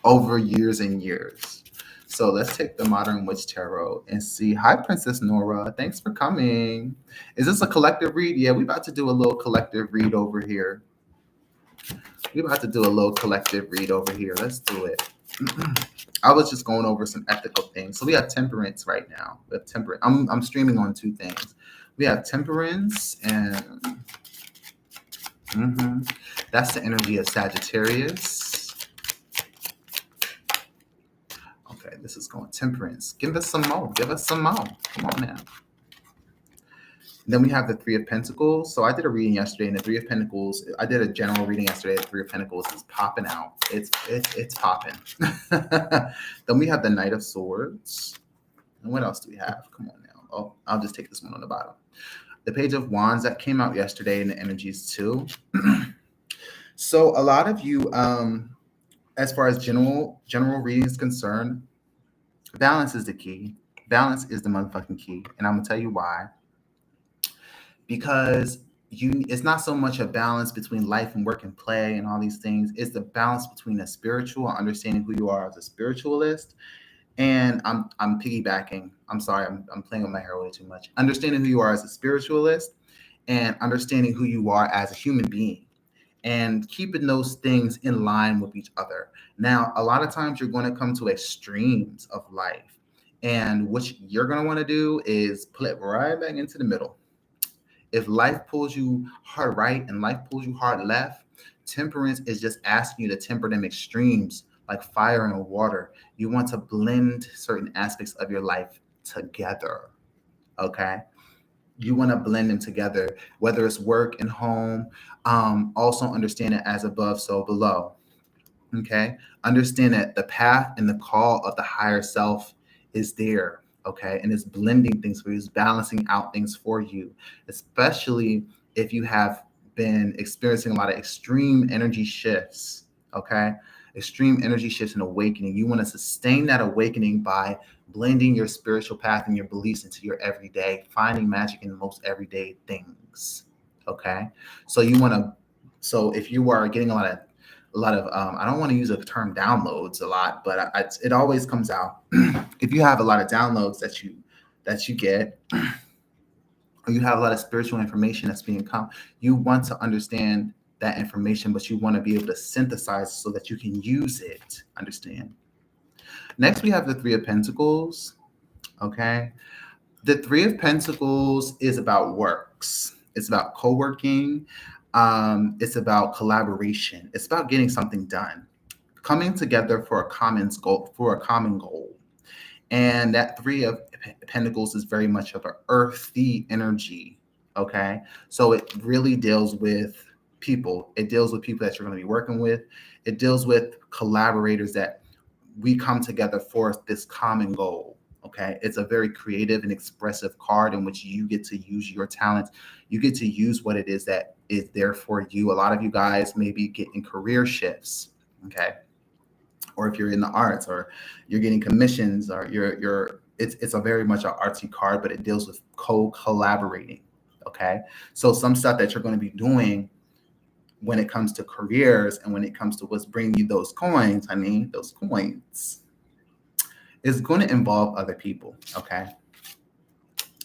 over years and years. So let's take the Modern Witch Tarot and see. Hi, Princess Nora. Thanks for coming. Is this a collective read? Yeah, we're about to do a little collective read over here. We're about to do a little collective read over here. Let's do it. I was just going over some ethical things. So we have temperance right now. We have temperance. I'm streaming on two things. We have temperance and that's the energy of Sagittarius. Okay, this is going temperance. Give us some more. Give us some more. Come on now. Then we have the Three of Pentacles. So I did a reading yesterday, and the Three of Pentacles, I did a general reading yesterday. The Three of Pentacles is popping out. It's popping. Then we have the Knight of Swords. And what else do we have? Come on now. Oh, I'll just take this one on the bottom. The Page of Wands that came out yesterday, and the energies too. So a lot of you, as far as general reading is concerned, balance is the key. Balance is the motherfucking key. And I'm going to tell you why. Because it's not so much a balance between life and work and play and all these things. It's the balance between a spiritual, understanding who you are as a spiritualist. And I'm piggybacking. I'm sorry, I'm playing with my hair way too much. Understanding who you are as a spiritualist and understanding who you are as a human being. and keeping those things in line with each other. Now, a lot of times you're going to come to extremes of life. And what you're going to want to do is pull it right back into the middle. If life pulls you hard right and life pulls you hard left, temperance is just asking you to temper them extremes like fire and water. You want to blend certain aspects of your life together. Okay. You want to blend them together, whether it's work and home. Also understand it as above, so below. Okay. Understand that the path and the call of the higher self is there. Okay. And it's blending things for you, it's balancing out things for you, especially if you have been experiencing a lot of extreme energy shifts. Okay. Extreme energy shifts and awakening. You want to sustain that awakening by blending your spiritual path and your beliefs into your everyday, finding magic in the most everyday things. Okay. So you want to, so if you are getting a lot of I don't want to use the term downloads a lot, but it always comes out. If you have a lot of downloads that you get, or you have a lot of spiritual information that's being come, you want to understand that information, but you want to be able to synthesize so that you can use it. Understand? Next, we have the Three of Pentacles. Okay, the Three of Pentacles is about works. It's about co-working. It's about collaboration. It's about getting something done, coming together for a common goal. And that Three of Pentacles is very much of an earthy energy. Okay, so it really deals with people. It deals with people that you're going to be working with. It deals with collaborators that we come together for this common goal. Okay, it's a very creative and expressive card in which you get to use your talents. You get to use what it is that is there for you. A lot of you guys maybe getting career shifts. Okay, or if you're in the arts, or you're getting commissions, or it's a very much an artsy card, but it deals with collaborating. Okay, so some stuff that you're going to be doing when it comes to careers and when it comes to what's bringing you those coins, is going to involve other people. Okay.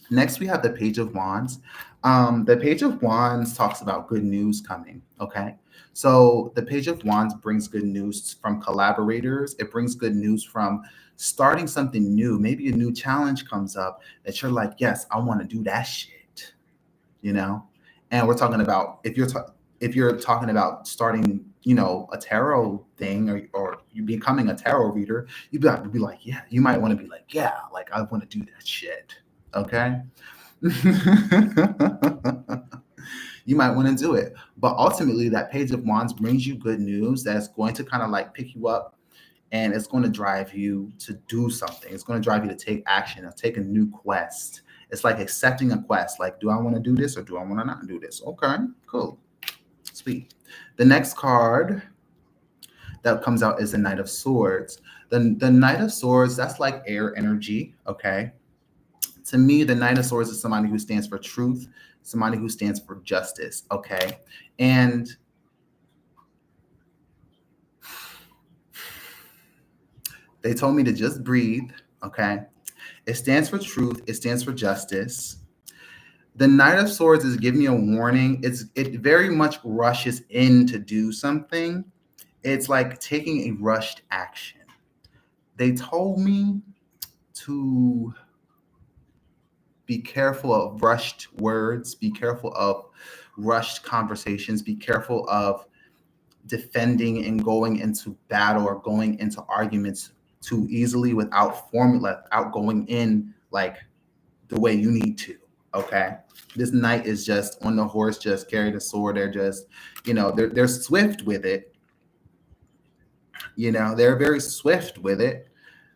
Next, we have the Page of Wands. The Page of Wands talks about good news coming. Okay. So the Page of Wands brings good news from collaborators. It brings good news from starting something new. Maybe a new challenge comes up that you're like, yes, I want to do that shit. And we're talking about if you're talking about starting, a tarot thing, or you becoming a tarot reader, you'd have to be like, yeah, you might want to be like, yeah, like I want to do that shit. Okay. You might want to do it. But ultimately, that Page of Wands brings you good news that's going to kind of like pick you up, and it's going to drive you to do something. It's going to drive you to take action, or take a new quest. It's like accepting a quest. Like, do I want to do this, or do I want to not do this? Okay, cool. Sweet. The next card that comes out is the Knight of Swords. The Knight of Swords, that's like air energy. Okay. To me, the Knight of Swords is somebody who stands for truth, somebody who stands for justice. Okay. And they told me to just breathe. Okay. It stands for truth. It stands for justice. The Knight of Swords is giving me a warning. It very much rushes in to do something. It's like taking a rushed action. They told me to be careful of rushed words, be careful of rushed conversations, be careful of defending and going into battle or going into arguments too easily without formula, without going in like the way you need to. Okay. This knight is just on the horse, just carrying the sword. They're just, they're swift with it. They're very swift with it.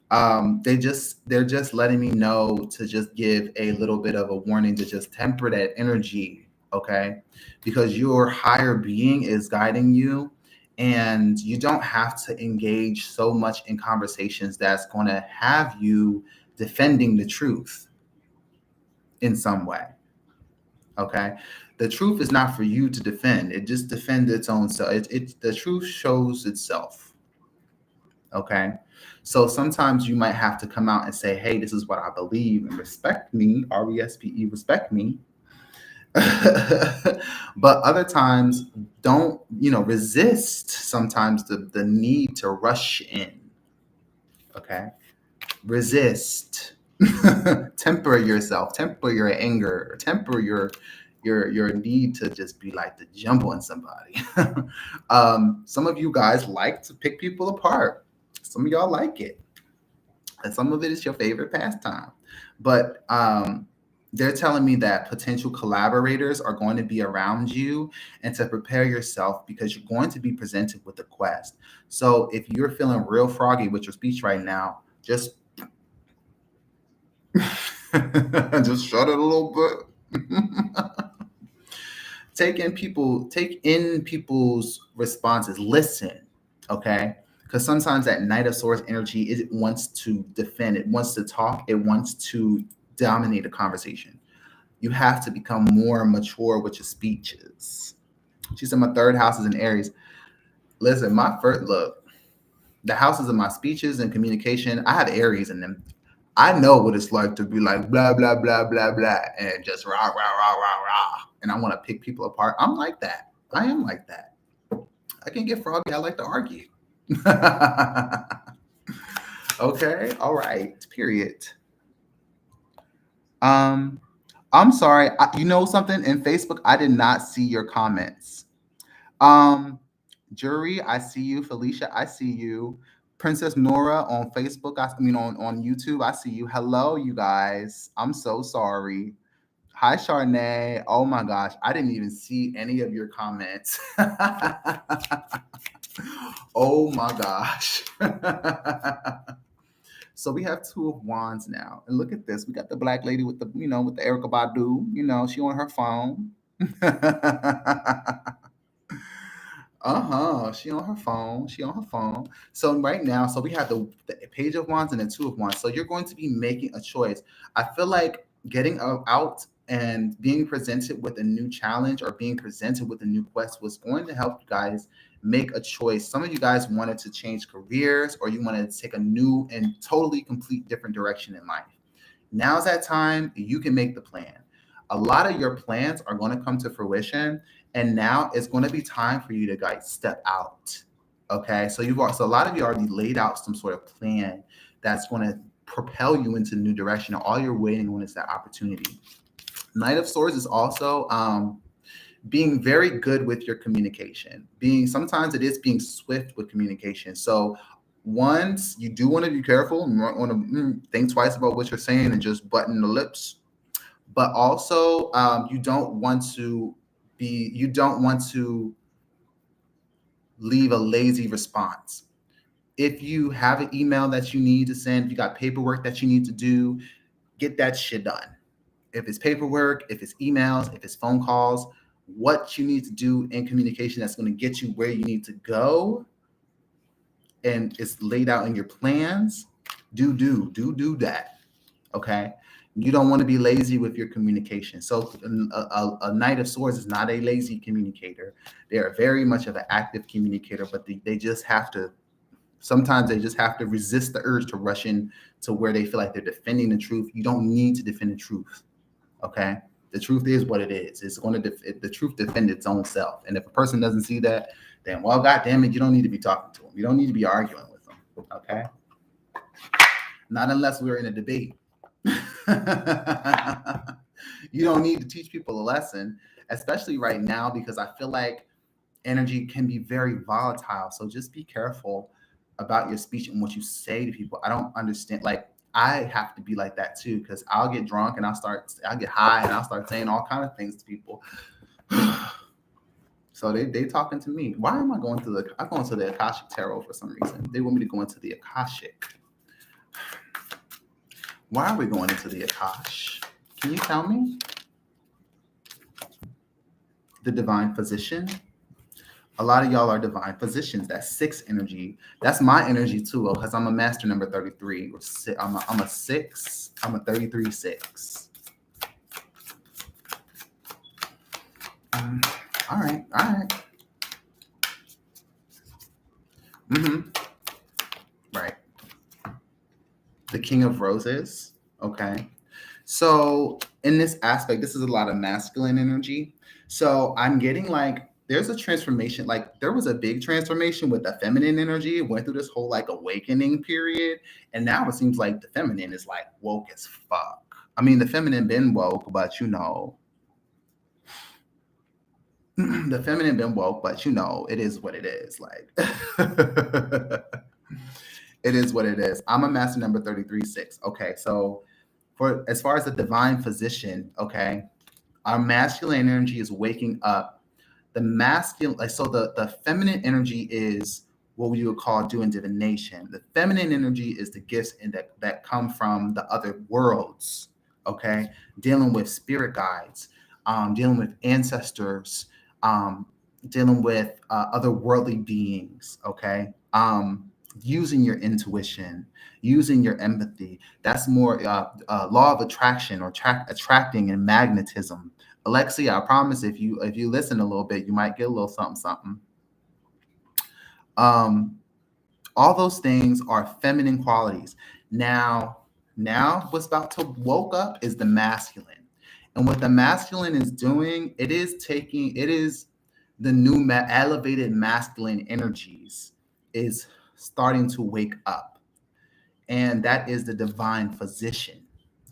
They're just letting me know to just give a little bit of a warning to just temper that energy. Okay. Because your higher being is guiding you, and you don't have to engage so much in conversations that's going to have you defending the truth in some way. Okay. The truth is not for you to defend. It just defends its own self. The truth shows itself. Okay. So sometimes you might have to come out and say, hey, this is what I believe, and respect me, RESPE, respect me. But other times, don't, resist sometimes the need to rush in. Okay. Resist. Temper yourself, temper your anger, temper your need to just be like to jump on somebody. Some of you guys like to pick people apart. Some of y'all like it, and some of it is your favorite pastime. But they're telling me that potential collaborators are going to be around you, and to prepare yourself because you're going to be presented with a quest. So if you're feeling real froggy with your speech right now, just just shut it a little bit. Take in people's responses. Listen, okay? Because sometimes that Knight of Swords energy it wants to defend, it wants to talk, it wants to dominate a conversation. You have to become more mature with your speeches. She said my third house is in Aries. Listen, my first look, the houses of my speeches and communication, I have Aries in them. I know what it's like to be like blah blah blah blah blah and just rah rah rah rah rah. And I want to pick people apart. I'm like that. I am like that. I can get froggy. I like to argue. Okay. All right. Period. I'm sorry. You know something? In Facebook, I did not see your comments. Jury, I see you. Felicia, I see you. Princess Nora on Facebook, on YouTube, I see you. Hello, you guys. I'm so sorry. Hi, Charnay. Oh my gosh, I didn't even see any of your comments. Oh my gosh. So we have Two of Wands now, and look at this. We got the black lady with the, with the Erica Badu. She on her phone. She on her phone. She on her phone. So right now, so we have the Page of Wands and the Two of Wands. So you're going to be making a choice. I feel like getting out and being presented with a new challenge or being presented with a new quest was going to help you guys make a choice. Some of you guys wanted to change careers, or you wanted to take a new and totally complete different direction in life. Now's that time you can make the plan. A lot of your plans are going to come to fruition, and now it's going to be time for you to guys step out. Okay, so a lot of you already laid out some sort of plan that's going to propel you into a new direction. All you're waiting on is that opportunity. Knight of Swords is also being very good with your communication. Sometimes it is being swift with communication. So once you do want to be careful, you want to think twice about what you're saying and just button the lips. But also, you don't want to leave a lazy response. If you have an email that you need to send, if you got paperwork that you need to do, get that shit done. If it's paperwork, if it's emails, if it's phone calls, what you need to do in communication that's going to get you where you need to go, and it's laid out in your plans, do that. Okay. You don't want to be lazy with your communication. So a Knight of Swords is not a lazy communicator. They are very much of an active communicator, but sometimes they just have to resist the urge to rush in to where they feel like they're defending the truth. You don't need to defend the truth. Okay. The truth is what it is. It's going to the truth defend its own self. And if a person doesn't see that, then, well, God damn it, you don't need to be talking to them. You don't need to be arguing with them. Okay. Not unless we're in a debate. You don't need to teach people a lesson, especially right now, because I feel like energy can be very volatile. So just be careful about your speech and what you say to people. I don't understand. Like, I have to be like that too, because I'll get drunk and I'll get high and I'll start saying all kinds of things to people. So they talking to me. Why am I going to I'm going to the Akashic Tarot for some reason. They want me to go into the Akashic. Why are we going into the Akash? Can you tell me? The Divine Physician. A lot of y'all are divine physicians. That's 6 energy. That's my energy too, because I'm a master number 33. I'm a 6. I'm a 33-6. All right. Right. The King of Roses. Okay. So in this aspect, this is a lot of masculine energy. So I'm getting like there's a transformation. Like there was a big transformation with the feminine energy. It went through this whole like awakening period, and now it seems like the feminine is like woke as fuck. I mean, the feminine been woke, but the feminine been woke, but it is what it is. Like it is what it is. I'm a master number 33-6. Okay, so for as far as the divine physician, okay, our masculine energy is waking up. The masculine, like, so the feminine energy is what we would call doing divination. The feminine energy is the gifts that come from the other worlds, okay, dealing with spirit guides, dealing with ancestors, um, dealing with other worldly beings, okay, using your intuition, using your empathy. That's more law of attraction, or attracting and magnetism. Alexia, I promise if you listen a little bit, you might get a little something, something. All those things are feminine qualities. Now what's about to woke up is the masculine. And what the masculine is doing, it is the new elevated masculine energies is starting to wake up. And that is the divine physician.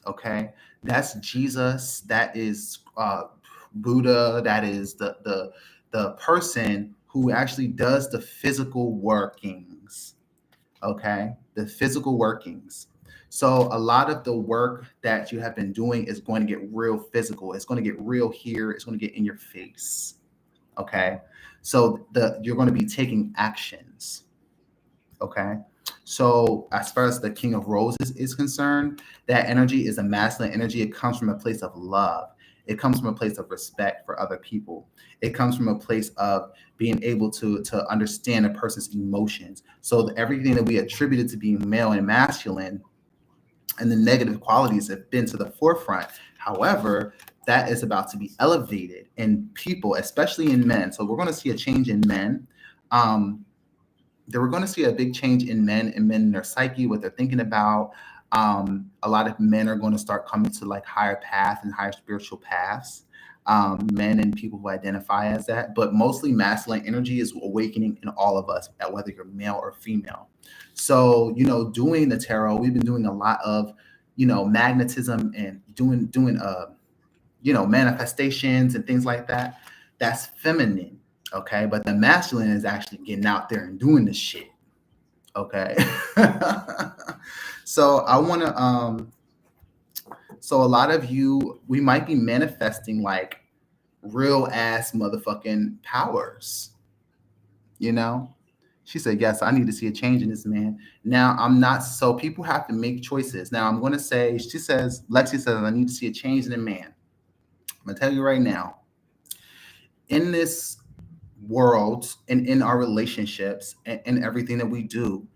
Okay, that's Jesus. That is Buddha. That is the person who actually does the physical workings. Okay, the physical workings. So a lot of the work that you have been doing is going to get real physical. It's going to get real here. It's going to get in your face. Okay, so you're going to be taking actions. Okay. So as far as the King of Roses is concerned, that energy is a masculine energy. It comes from a place of love. It comes from a place of respect for other people. It comes from a place of being able to understand a person's emotions. So everything that we attributed to being male and masculine and the negative qualities have been to the forefront. However, that is about to be elevated in people, especially in men. So we're going to see a change in men. We're going to see a big change in men in their psyche, what they're thinking about. A lot of men are going to start coming to like higher paths and higher spiritual paths. Men and people who identify as that, but mostly masculine energy is awakening in all of us, whether you're male or female. So, doing the tarot, we've been doing a lot of, magnetism and doing manifestations and things like that. That's feminine. Okay, but the masculine is actually getting out there and doing the shit. Okay. So I want to so a lot of you, we might be manifesting like real ass motherfucking powers. She said, yes, I need to see a change in this man. Now I'm not, so people have to make choices. Now I'm going to say, Lexi says, I need to see a change in the man. I'm going to tell you right now, in this world and in our relationships and in everything that we do,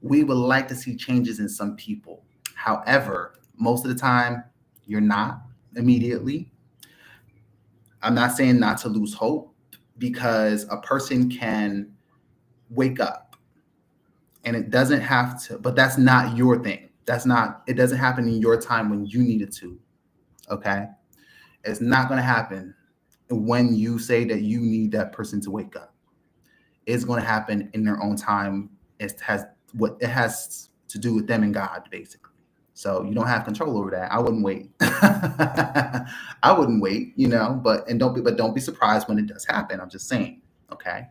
we would like to see changes in some people. However, most of the time, you're not immediately. I'm not saying not to lose hope, because a person can wake up and it doesn't have to, but that's not your thing. It doesn't happen in your time when you need it to. Okay. It's not going to happen when you say that you need that person to wake up. It's going to happen in their own time. It has to do with them and God, basically. So you don't have control over that. I wouldn't wait. I wouldn't wait, but don't be surprised when it does happen. I'm just saying, okay?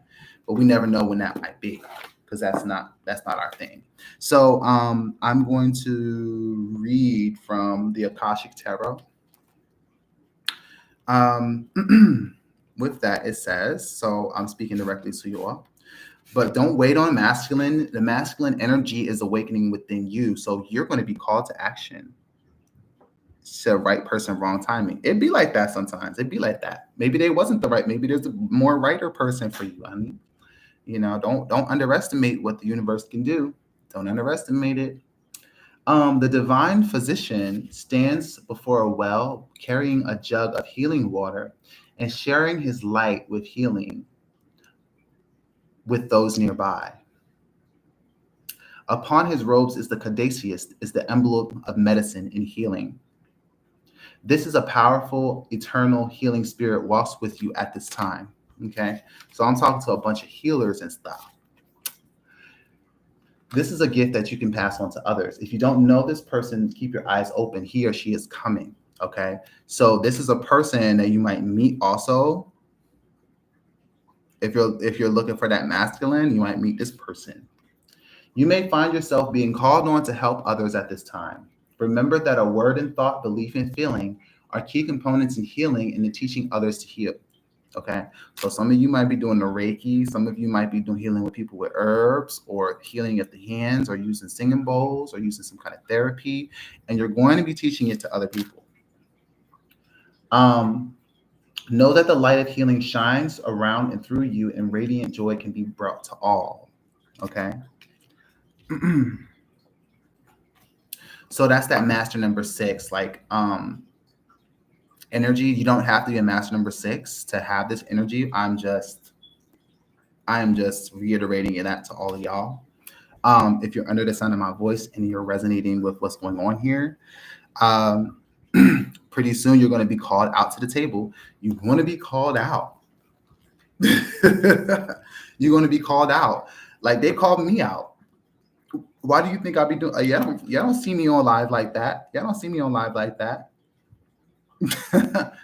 But we never know when that might be, because that's not our thing. So I'm going to read from the Akashic Tarot. With that, it says, so I'm speaking directly to you all. But don't wait on masculine. The masculine energy is awakening within you. So you're going to be called to action. So right person, wrong timing. It'd be like that sometimes. It'd be like that. Maybe they wasn't the right. Maybe there's a more righter person for you. I mean, don't underestimate what the universe can do. Don't underestimate it. The divine physician stands before a well, carrying a jug of healing water and sharing his light with healing with those nearby. Upon his robes is the caduceus, is the emblem of medicine and healing. This is a powerful, eternal healing spirit walks with you at this time. Okay. So I'm talking to a bunch of healers and stuff. This is a gift that you can pass on to others. If you don't know this person, keep your eyes open. He or she is coming. Okay. So this is a person that you might meet also. If you're looking for that masculine, you might meet this person. You may find yourself being called on to help others at this time. Remember that a word and thought, belief and feeling are key components in healing and in teaching others to heal. Okay. So some of you might be doing the Reiki. Some of you might be doing healing with people with herbs or healing at the hands or using singing bowls or using some kind of therapy. And you're going to be teaching it to other people. Know that the light of healing shines around and through you, and radiant joy can be brought to all. Okay. So that's that master number 6. Like, energy. You don't have to be a master number 6 to have this energy. I am just reiterating that to all of y'all. If you're under the sound of my voice and you're resonating with what's going on here, pretty soon you're going to be called out to the table. You want to be called out. You're going to be called out. Like they called me out. Why do you think I'll be doing? Y'all don't see me on live like that. Y'all don't see me on live like that.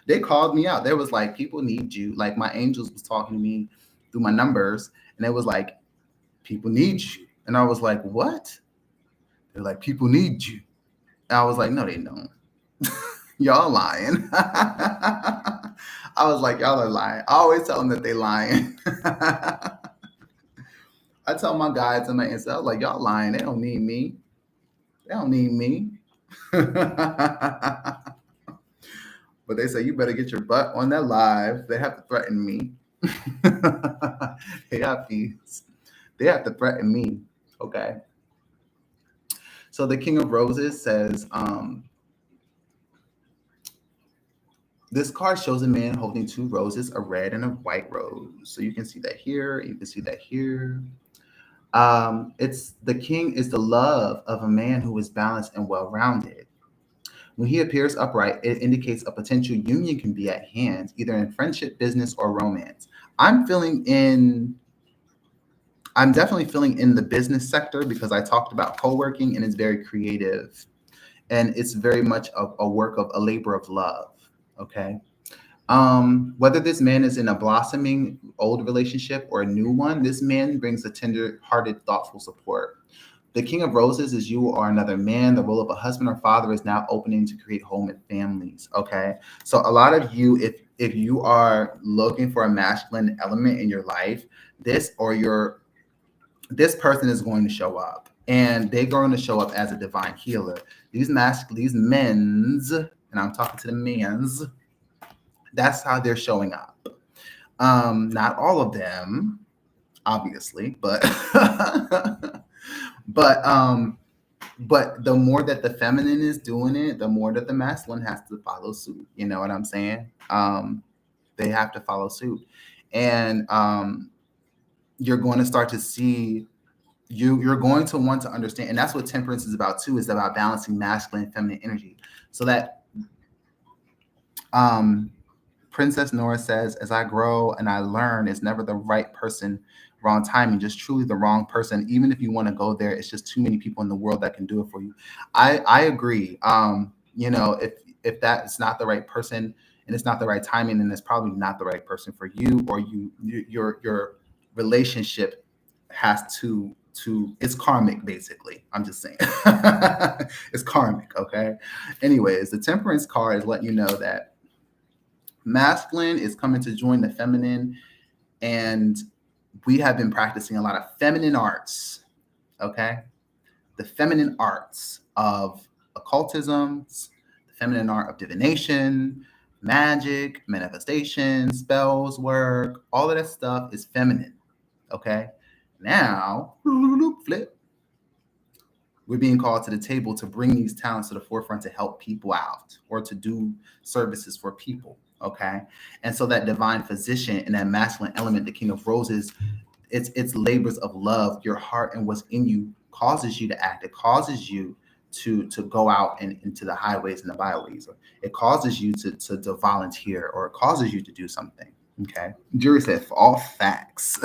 They called me out. There was like, people need you. Like my angels was talking to me through my numbers, and it was like, people need you. And I was like, what? They're like, people need you. And I was like, no, they don't. Y'all lying. I was like, y'all are lying. I always tell them that they lying. I tell my guides and my ancestors, I was like, y'all lying. They don't need me. They don't need me. But they say, you better get your butt on that live. They have to threaten me. They have to threaten me. Okay. So the King of Roses says, this card shows a man holding 2 roses, a red and a white rose. So you can see that here. You can see that here. It's the king is the love of a man who is balanced and well-rounded. When he appears upright, it indicates a potential union can be at hand, either in friendship, business, or romance. I'm definitely feeling in the business sector because I talked about co-working, and it's very creative. And it's very much a work of a labor of love. Okay. Whether this man is in a blossoming old relationship or a new one, this man brings a tender-hearted, thoughtful support. The King of Roses is you are another man. The role of a husband or father is now opening to create home and families. Okay. So a lot of you, if you are looking for a masculine element in your life, this person is going to show up, and they're going to show up as a divine healer. These men's, and I'm talking to the men's, that's how they're showing up. Not all of them, obviously, but but the more that the feminine is doing it, the more that the masculine has to follow suit. You know what I'm saying? They have to follow suit, and you're going to start to see. You're going to want to understand, and that's what temperance is about too. Is about balancing masculine and feminine energy, so that Princess Nora says, as I grow and I learn, it's never the right person, wrong timing, just truly the wrong person. Even if you want to go there, it's just too many people in the world that can do it for you. I agree. If that is not the right person and it's not the right timing, then it's probably not the right person for you, or your relationship has to it's karmic, basically. I'm just saying. It's karmic, okay? Anyways, the temperance card is letting you know that masculine is coming to join the feminine, and we have been practicing a lot of feminine arts, okay? The feminine arts of occultism, the feminine art of divination, magic, manifestation, spells work, all of that stuff is feminine, okay? Now, flip. We're being called to the table to bring these talents to the forefront to help people out or to do services for people. Okay. And so that divine physician and that masculine element, the King of Roses, it's labors of love. Your heart and what's in you causes you to act. It causes you to go out and into the highways and the byways. It causes you to volunteer, or it causes you to do something. Okay. Jury said all facts.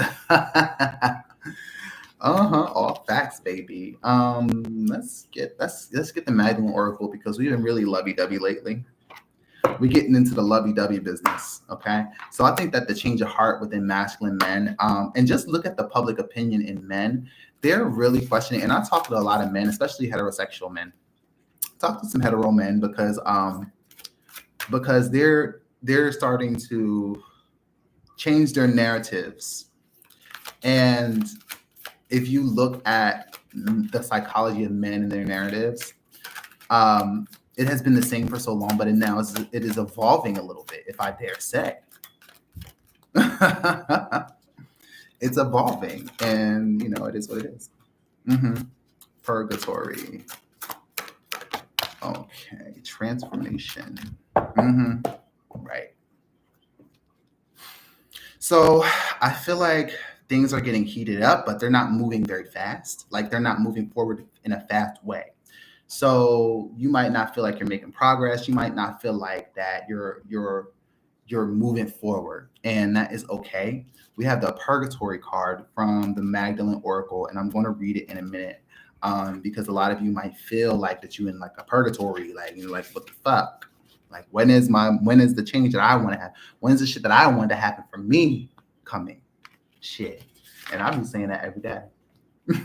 All facts, baby. Let's get the Magdalene Oracle because we've been really lovey-dovey lately. We're getting into the lovey-dovey business. Okay. So I think that the change of heart within masculine men, and just look at the public opinion in men, they're really questioning. And I talk to a lot of men, especially heterosexual men. Talk to some hetero men because they're starting to change their narratives. And if you look at the psychology of men and their narratives, it has been the same for so long, but it is evolving a little bit, if I dare say. It's evolving, and it is what it is. Purgatory. Okay, transformation. Right. So I feel like things are getting heated up, but they're not moving very fast. Like they're not moving forward in a fast way. So you might not feel like you're making progress. You might not feel like that you're moving forward, and that is okay. We have the Purgatory card from the Magdalene Oracle, and I'm going to read it in a minute because a lot of you might feel like that you're in like a purgatory, like like what the fuck. Like when is the change that I want to have? When is the shit that I want to happen for me coming? Shit. And I've been saying that every day.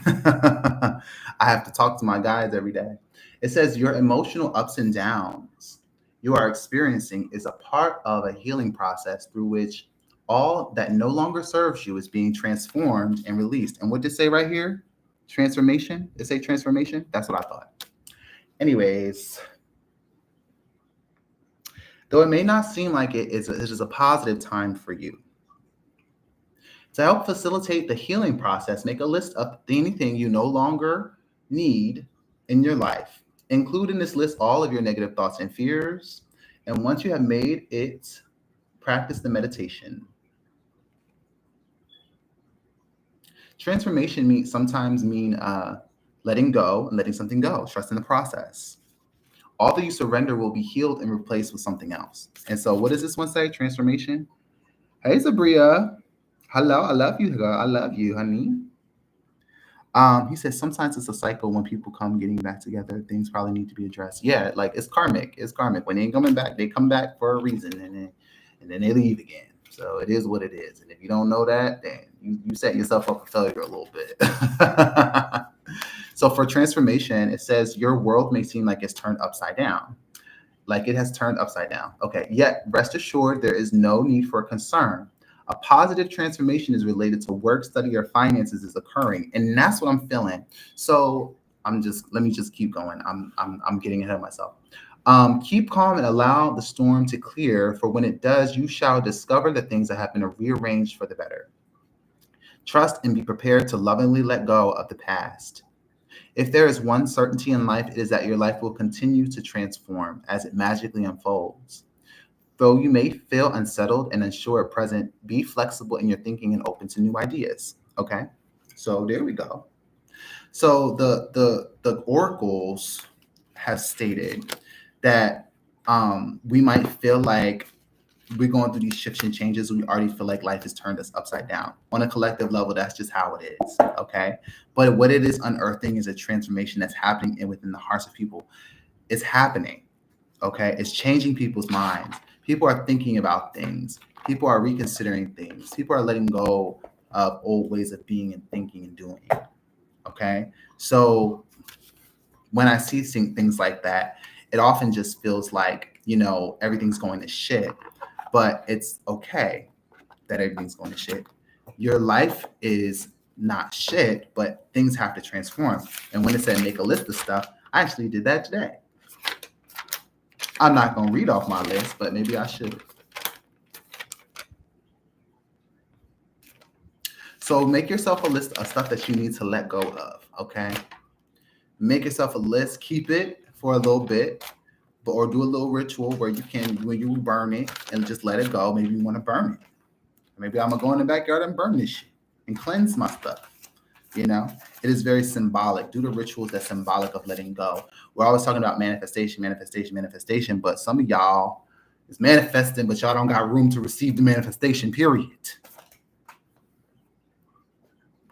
I have to talk to my guys every day. It says your emotional ups and downs you are experiencing is a part of a healing process through which all that no longer serves you is being transformed and released. And what did it say right here? Transformation? It say transformation? That's what I thought. Anyways, though it may not seem like it is a positive time for you. To help facilitate the healing process, make a list of anything you no longer need in your life. Include in this list all of your negative thoughts and fears. And once you have made it, practice the meditation. Transformation sometimes mean letting go and letting something go, trusting the process. All that you surrender will be healed and replaced with something else. And so what does this one say? Transformation. Hey, Sabria. Hello, I love you, girl. I love you, honey. He says sometimes it's a cycle when people come getting back together. Things probably need to be addressed. Yeah, like it's karmic. It's karmic. When they ain't coming back, they come back for a reason, and then they leave again. So it is what it is. And if you don't know that, then you set yourself up for failure a little bit. So for transformation, it says your world may seem like it's turned upside down. Like it has turned upside down. Okay. Yet rest assured, there is no need for concern. A positive transformation is related to work, study, or finances is occurring, and that's what I'm feeling. So let me just keep going. I'm getting ahead of myself. Keep calm and allow the storm to clear. For when it does, you shall discover the things that have been rearranged for the better. Trust and be prepared to lovingly let go of the past. If there is one certainty in life, it is that your life will continue to transform as it magically unfolds. Though you may feel unsettled and unsure at present, be flexible in your thinking and open to new ideas. Okay, so there we go. So the oracles have stated that we might feel like we're going through these shifts and changes. We already feel like life has turned us upside down. On a collective level, that's just how it is. Okay, but what it is unearthing is a transformation that's happening within the hearts of people. It's happening. Okay, it's changing people's minds. People are thinking about things. People are reconsidering things. People are letting go of old ways of being and thinking and doing. Okay. So when I see things like that, it often just feels like, everything's going to shit, but it's okay that everything's going to shit. Your life is not shit, but things have to transform. And when it said make a list of stuff, I actually did that today. I'm not going to read off my list, but maybe I should. So make yourself a list of stuff that you need to let go of, okay? Make yourself a list, keep it for a little bit, or do a little ritual where when you burn it and just let it go. Maybe you want to burn it. Maybe I'm going to go in the backyard and burn this shit and cleanse my stuff. It is very symbolic. Do the rituals that's symbolic of letting go. We're always talking about manifestation, but some of y'all, It's manifesting, but y'all don't got room to receive the manifestation, period.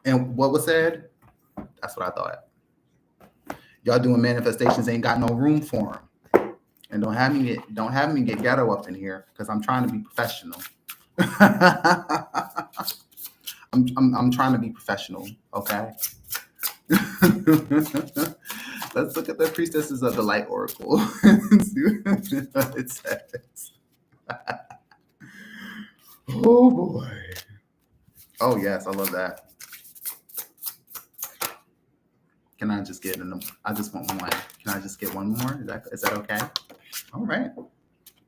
And what was said? That's what I thought. Y'all doing manifestations ain't got no room for them. And don't have me get ghetto up in here because I'm trying to be professional. I'm trying to be professional, okay? Let's look at the priestesses of the light oracle and see what it says. Oh boy. Oh yes, I love that. Can I just get I just want one. Can I just get one more? Is that okay? All right.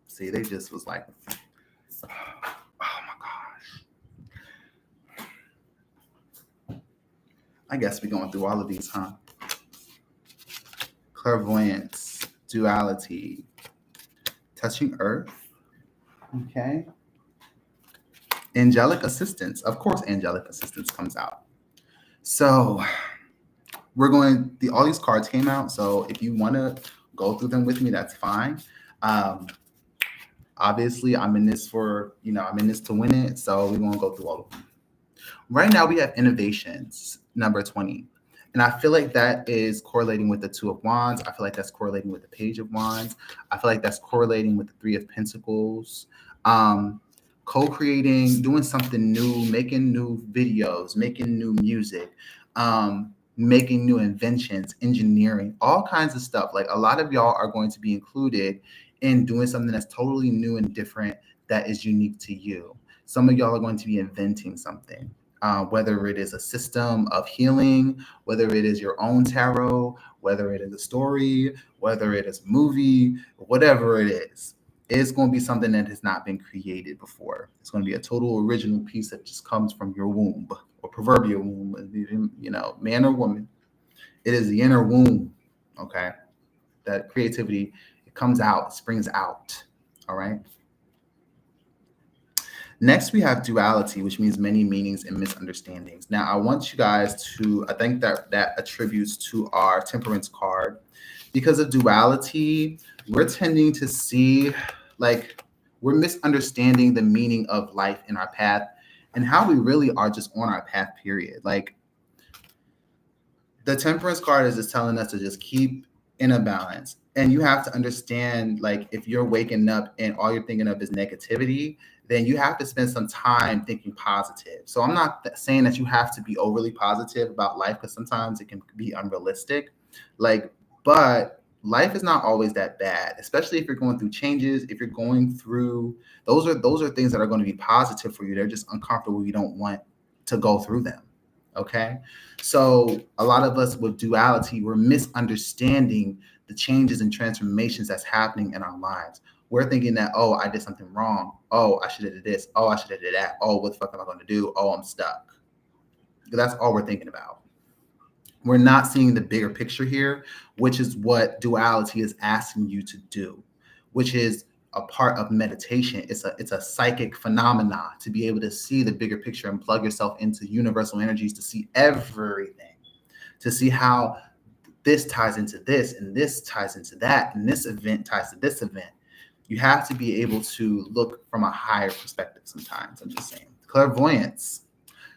See, they just was like, oh my gosh. I guess we're going through all of these, huh? Clairvoyance, duality, touching earth. Okay. Angelic assistance. Of course, angelic assistance comes out. So we're going, all these cards came out. So if you want to go through them with me, that's fine. Obviously, I'm in this for, I'm in this to win it. So we're going to go through all of them. Right now, we have innovations, number 20. And I feel like that is correlating with the Two of Wands. I feel like that's correlating with the Page of Wands. I feel like that's correlating with the Three of Pentacles. Co-creating, doing something new, making new videos, making new music, making new inventions, engineering, all kinds of stuff. Like a lot of y'all are going to be included in doing something that's totally new and different that is unique to you. Some of y'all are going to be inventing something. Whether it is a system of healing, whether it is your own tarot, whether it is a story, whether it is a movie, whatever it is, it's going to be something that has not been created before. It's going to be a total original piece that just comes from your womb or proverbial womb, man or woman. It is the inner womb, okay? That creativity, it comes out, springs out, all right? Next, we have duality, which means many meanings and misunderstandings. Now, I want you guys to, I think that attributes to our temperance card. Because of duality, we're tending to see, like, we're misunderstanding the meaning of life in our path and how we really are just on our path, period. Like, the temperance card is just telling us to just keep in a balance. And you have to understand, like, if you're waking up and all you're thinking of is negativity, then you have to spend some time thinking positive. So I'm not saying that you have to be overly positive about life, because sometimes it can be unrealistic. But life is not always that bad, especially if you're going through changes. If you're going through, those are things that are going to be positive for you. They're just uncomfortable. You don't want to go through them. Okay. So a lot of us with duality, we're misunderstanding the changes and transformations that's happening in our lives. We're thinking that, oh, I did something wrong. Oh, I should have did this. Oh, I should have did that. Oh, what the fuck am I going to do? Oh, I'm stuck. That's all we're thinking about. We're not seeing the bigger picture here, which is what duality is asking you to do, which is a part of meditation. It's a psychic phenomena to be able to see the bigger picture and plug yourself into universal energies to see everything, to see how this ties into this and this ties into that and this event ties to this event. You have to be able to look from a higher perspective sometimes. I'm just saying. Clairvoyance.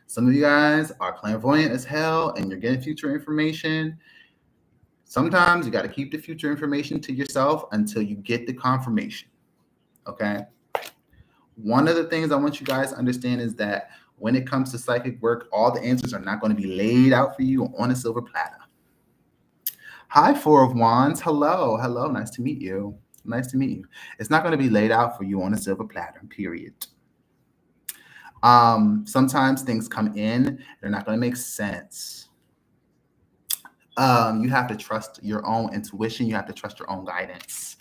Some of you guys are clairvoyant as hell and you're getting future information. Sometimes you got to keep the future information to yourself until you get the confirmation. Okay? One of the things I want you guys to understand is that when it comes to psychic work, all the answers are not going to be laid out for you on a silver platter. Hi, Four of Wands. Hello. Nice to meet you. It's not going to be laid out for you on a silver platter, period. Sometimes things come in, they're not going to make sense. You have to trust your own intuition. You have to trust your own guidance.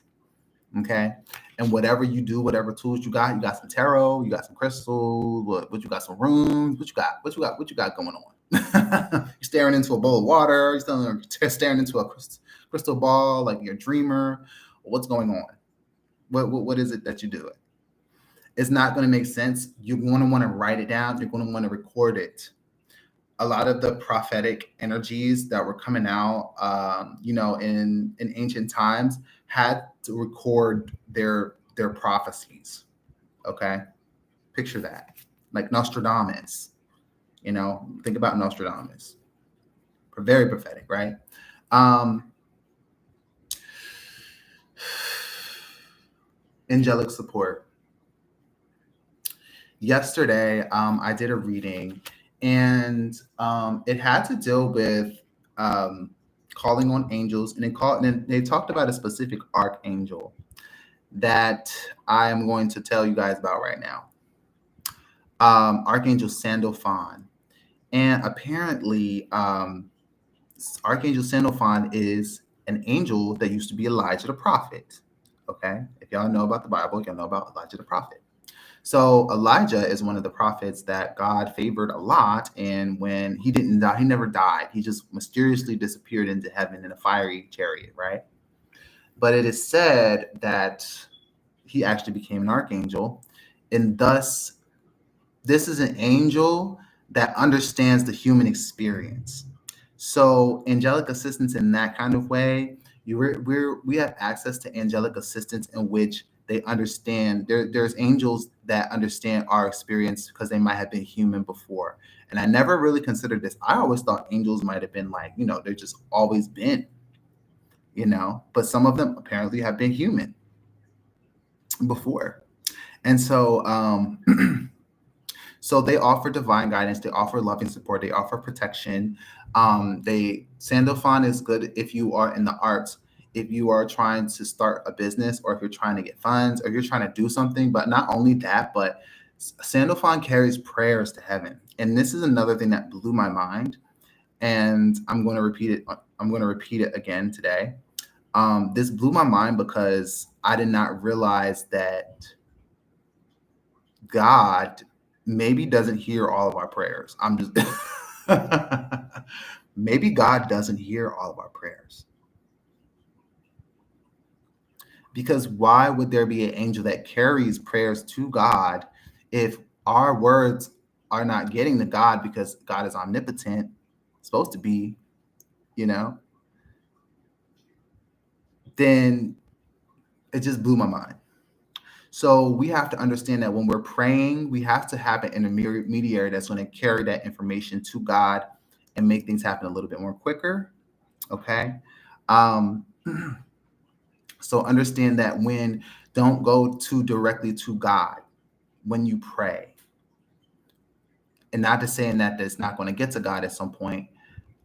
Okay. And whatever you do, whatever tools you got some tarot, you got some crystals, what you got some runes, what you got going on? You're staring into a bowl of water, you're staring into a crystal ball, like you're a dreamer. What's going on? What is it that you're doing? It's not going to make sense. You're going to want to write it down. You're going to want to record it. A lot of the prophetic energies that were coming out, in ancient times had to record their their prophecies. Okay, picture that, like Nostradamus. Think about Nostradamus. Very prophetic, right? Angelic support. Yesterday, I did a reading, and it had to deal with calling on angels, and they talked about a specific archangel that I am going to tell you guys about right now. Archangel Sandalphon. And apparently, Archangel Sandalphon is an angel that used to be Elijah the prophet. Okay, if y'all know about the Bible, y'all know about Elijah the prophet. So Elijah is one of the prophets that God favored a lot, and when he didn't die, he never died. He just mysteriously disappeared into heaven in a fiery chariot, right? But it is said that he actually became an archangel, and thus this is an angel that understands the human experience. So angelic assistance in that kind of way, we have access to angelic assistance in which they understand. There's angels that understand our experience because they might have been human before. And I never really considered this. I always thought angels might have been like, they're just always been, but some of them apparently have been human before. And so so they offer divine guidance, they offer loving support, they offer protection. Sandalphon is good if you are in the arts, if you are trying to start a business, or if you're trying to get funds, or you're trying to do something. But not only that, but Sandalphon carries prayers to heaven. And this is another thing that blew my mind. And I'm going to repeat it. I'm going to repeat it again today. This blew my mind because I did not realize that God maybe doesn't hear all of our prayers. Maybe God doesn't hear all of our prayers. Because why would there be an angel that carries prayers to God if our words are not getting to God, because God is omnipotent, supposed to be, then it just blew my mind. So we have to understand that when we're praying, we have to have an intermediary that's going to carry that information to God and make things happen a little bit more quicker. Okay. So understand that don't go too directly to God when you pray. And not to saying that it's not going to get to God at some point.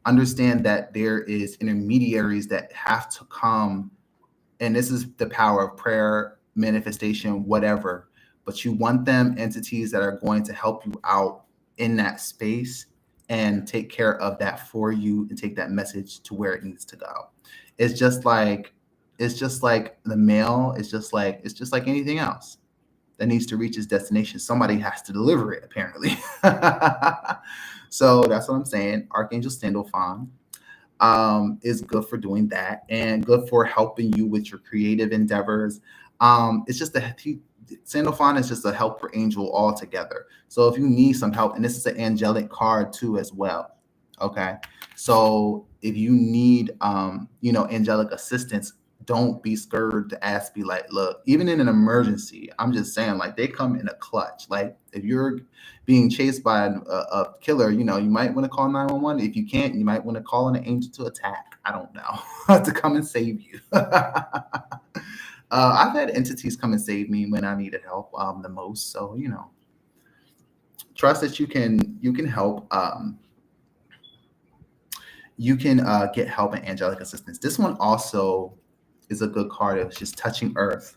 Understand that there is intermediaries that have to come. And this is the power of prayer, manifestation, whatever. But you want them entities that are going to help you out in that space and take care of that for you and take that message to where it needs to go. It's just like the mail. It's just like anything else that needs to reach its destination. Somebody has to deliver it, apparently. So that's what I'm saying. Archangel Sandalphon is good for doing that and good for helping you with your creative endeavors. It's just Sandalphon is just a helper angel altogether. So if you need some help, and this is an angelic card too as well. Okay. So if you need, angelic assistance, don't be scared to ask. Be like, look, even in an emergency, I'm just saying, like, they come in a clutch. Like, if you're being chased by a killer, you might want to call 911. If you can't, you might want to call an angel to attack. I don't know, to come and save you. I've had entities come and save me when I needed help the most. So, trust that you can help. You can get help and angelic assistance. This one also is a good card. It's just touching earth.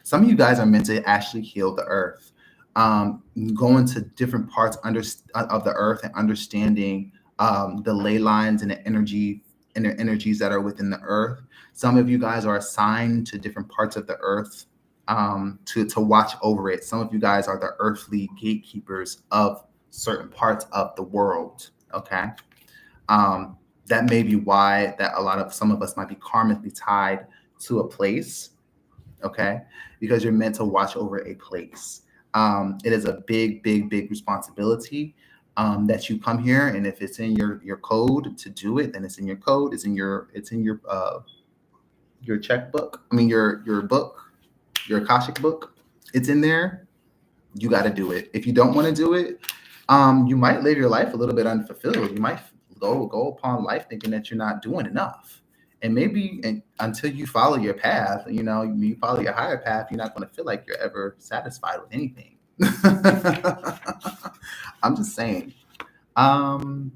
Some of you guys are meant to actually heal the earth, going to different parts of the earth and understanding the ley lines and the energies that are within the earth. Some of you guys are assigned to different parts of the earth to watch over it. Some of you guys are the earthly gatekeepers of certain parts of the world. Okay. That may be why that some of us might be karmically tied to a place, okay? Because you're meant to watch over a place. It is a big, big, big responsibility that you come here, and if it's in your code to do it, then it's in your code. It's in your checkbook. I mean your book, your Akashic book. It's in there. You got to do it. If you don't want to do it, you might live your life a little bit unfulfilled. You might go upon life thinking that you're not doing enough. And maybe until you follow your path, you follow your higher path, you're not going to feel like you're ever satisfied with anything. I'm just saying. Okay.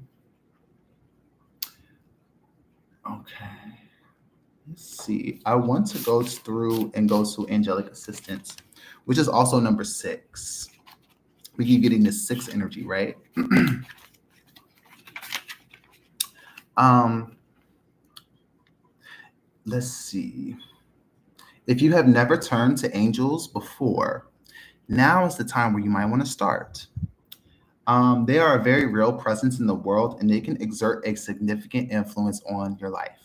Let's see. I want to go through and go to angelic assistance, which is also number 6. We keep getting this 6 energy, right? Let's see. If you have never turned to angels before, now is the time where you might want to start. They are a very real presence in the world, and they can exert a significant influence on your life.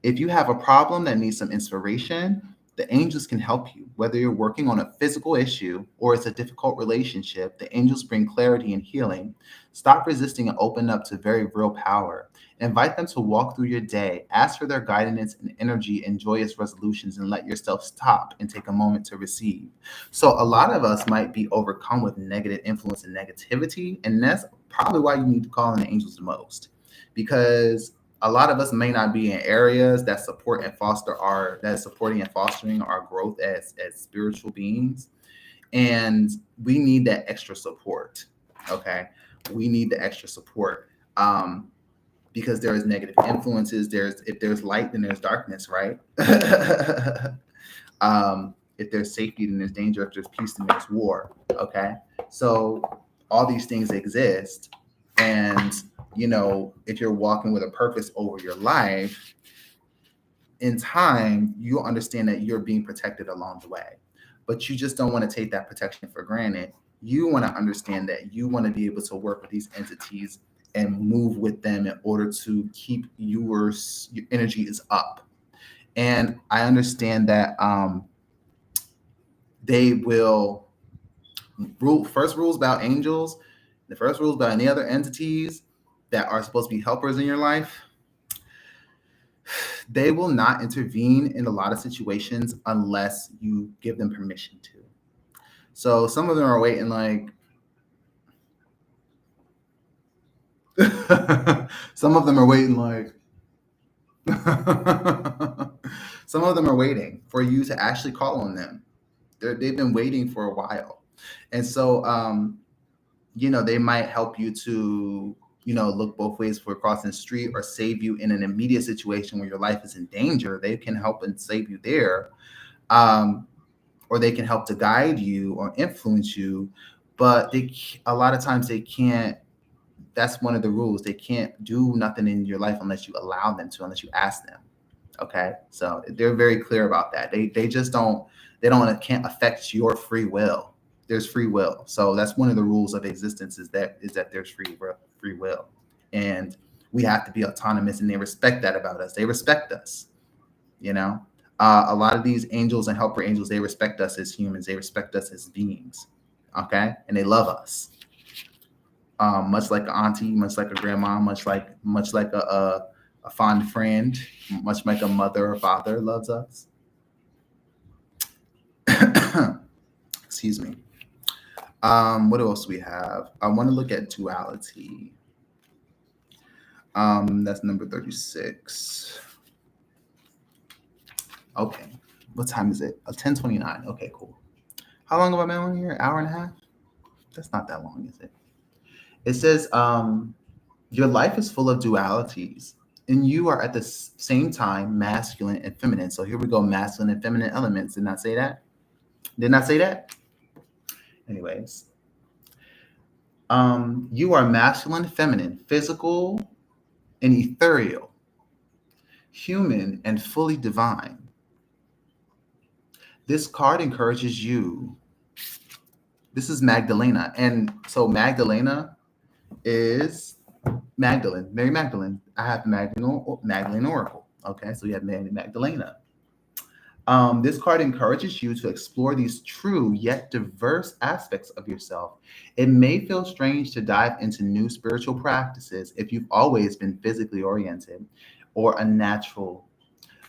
If you have a problem that needs some inspiration, the angels can help you. Whether you're working on a physical issue or it's a difficult relationship, the angels bring clarity and healing. Stop resisting and open up to very real power. Invite them to walk through your day. Ask for their guidance and energy and joyous resolutions, and let yourself stop and take a moment to receive. So a lot of us might be overcome with negative influence and negativity, and that's probably why you need to call on the angels the most, because a lot of us may not be in areas that support and supporting and fostering our growth as spiritual beings. And we need that extra support. Okay. We need the extra support. Because there is negative influences. If there's light, then there's darkness, right? If there's safety, then there's danger. If there's peace, then there's war. Okay. So all these things exist. And if you're walking with a purpose over your life, in time, you'll understand that you're being protected along the way. But you just don't want to take that protection for granted. You want to understand that you want to be able to work with these entities and move with them in order to keep your energy is up. And I understand that they will first rules about angels, the first rules about any other entities that are supposed to be helpers in your life. They will not intervene in a lot of situations unless you give them permission to. So some of them are waiting like, some of them are waiting like, some of them are waiting for you to actually call on them. They've been waiting for a while. And so, they might help you to, look both ways for crossing the street, or save you in an immediate situation where your life is in danger. They can help and save you there. Or they can help to guide you or influence you. But a lot of times they can't. That's one of the rules. They can't do nothing in your life unless you allow them to, unless you ask them. Okay. So they're very clear about that. They just can't affect your free will. There's free will. So that's one of the rules of existence is that there's free will. And we have to be autonomous, and they respect that about us. They respect us, a lot of these angels and helper angels, they respect us as humans. They respect us as beings. Okay. And they love us. Much like an auntie, much like a grandma, much like a fond friend, much like a mother or father loves us. Excuse me. What else do we have? I want to look at duality. That's number 36. Okay. What time is it? 10:29. Okay, cool. How long have I been on here? Hour and a half? That's not that long, is it? It says, your life is full of dualities, and you are at the same time masculine and feminine. So here we go, masculine and feminine elements. Did not say that? Did not say that? Anyways, you are masculine, feminine, physical and ethereal, human and fully divine. This card encourages you. This is Magdalena. And so Magdalena is Magdalene, Mary Magdalene. I have Magdalene Oracle. Okay, so you have Mary Magdalena. This card encourages you to explore these true yet diverse aspects of yourself. It may feel strange to dive into new spiritual practices if you've always been physically oriented or a natural,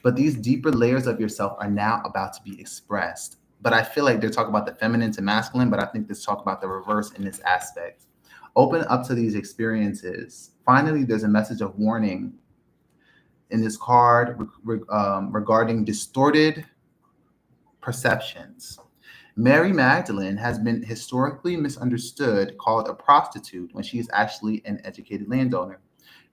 But these deeper layers of yourself are now about to be expressed. But I feel like they're talking about the feminine to masculine, but I think this talk about the reverse in this aspect. Open up to these experiences. Finally, there's a message of warning in this card regarding distorted perceptions. Mary Magdalene has been historically misunderstood, called a prostitute, when she is actually an educated landowner.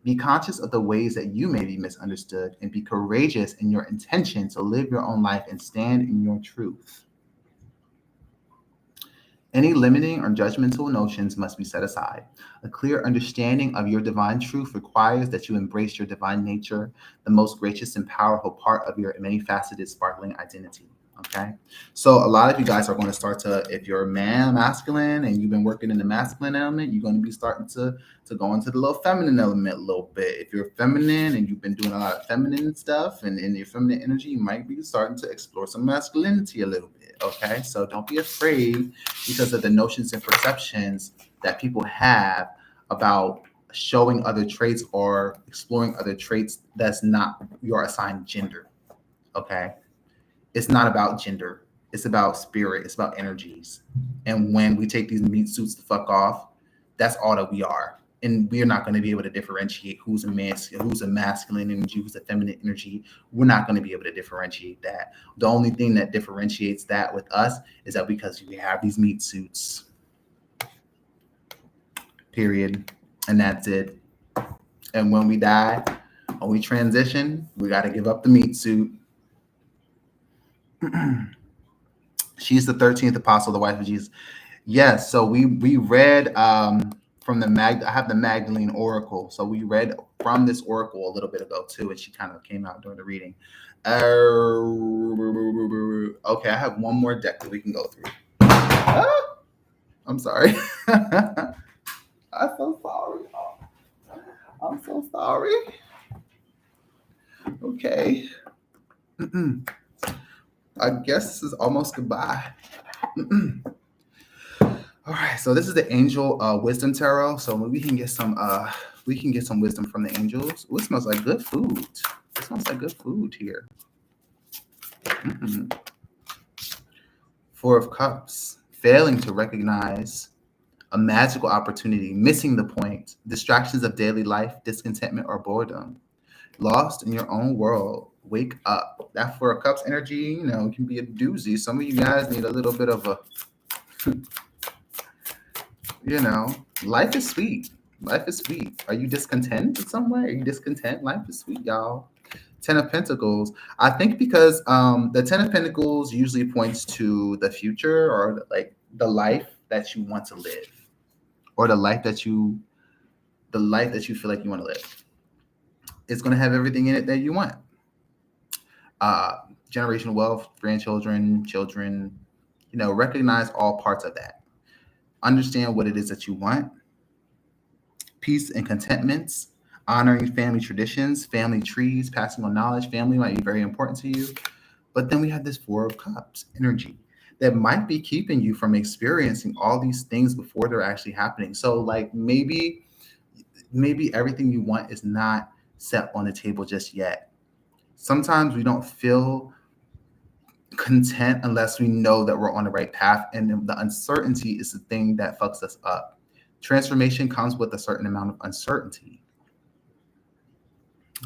Be conscious of the ways that you may be misunderstood and be courageous in your intention to live your own life and stand in your truth. Any limiting or judgmental notions must be set aside. A clear understanding of your divine truth requires that you embrace your divine nature, the most gracious and powerful part of your many-faceted, sparkling identity. Okay, so a lot of you guys are going to start to, if you're a man, masculine, and you've been working in the masculine element, you're going to be starting to go into the little feminine element a little bit. If you're feminine and you've been doing a lot of feminine stuff and in your feminine energy, you might be starting to explore some masculinity a little bit. Okay, so don't be afraid because of the notions and perceptions that people have about showing other traits or exploring other traits that's not your assigned gender. Okay, it's not about gender. It's about spirit. It's about energies. And when we take these meat suits the fuck off, that's all that we are. And we're not going to be able to differentiate who's a masculine energy, who's a feminine energy. We're not going to be able to differentiate that. The only thing that differentiates that with us is that because we have these meat suits. Period. And that's it. And when we die, when we transition, we got to give up the meat suit. She's the 13th apostle, the wife of Jesus. Yes, so we read from I have the Magdalene Oracle. So we read from this oracle a little bit ago too, and she kind of came out during the reading. Okay, I have one more deck that we can go through. I'm sorry. I'm so sorry. I'm so sorry. Okay. I guess this is almost goodbye. All right, so this is the Angel Wisdom Tarot. So we can get some wisdom from the angels. Ooh, it smells like good food. It smells like good food here. Four of Cups. Failing to recognize a magical opportunity, missing the point, distractions of daily life, discontentment, or boredom. Lost in your own world. Wake up. That Four of Cups energy, can be a doozy. Some of you guys need a little bit of a, life is sweet. Life is sweet. Are you discontent in some way? Are you discontent? Life is sweet, y'all. Ten of Pentacles. I think because the Ten of Pentacles usually points to the future or like the life that you want to live, or the life that you feel like you want to live. It's going to have everything in it that you want. Generational wealth, grandchildren, children, recognize all parts of that. Understand what it is that you want. Peace and contentments, honoring family traditions, family trees, passing on knowledge. Family might be very important to you. But then we have this Four of Cups energy that might be keeping you from experiencing all these things before they're actually happening. So like maybe everything you want is not set on the table just yet. Sometimes we don't feel content unless we know that we're on the right path, and the uncertainty is the thing that fucks us up. Transformation comes with a certain amount of uncertainty.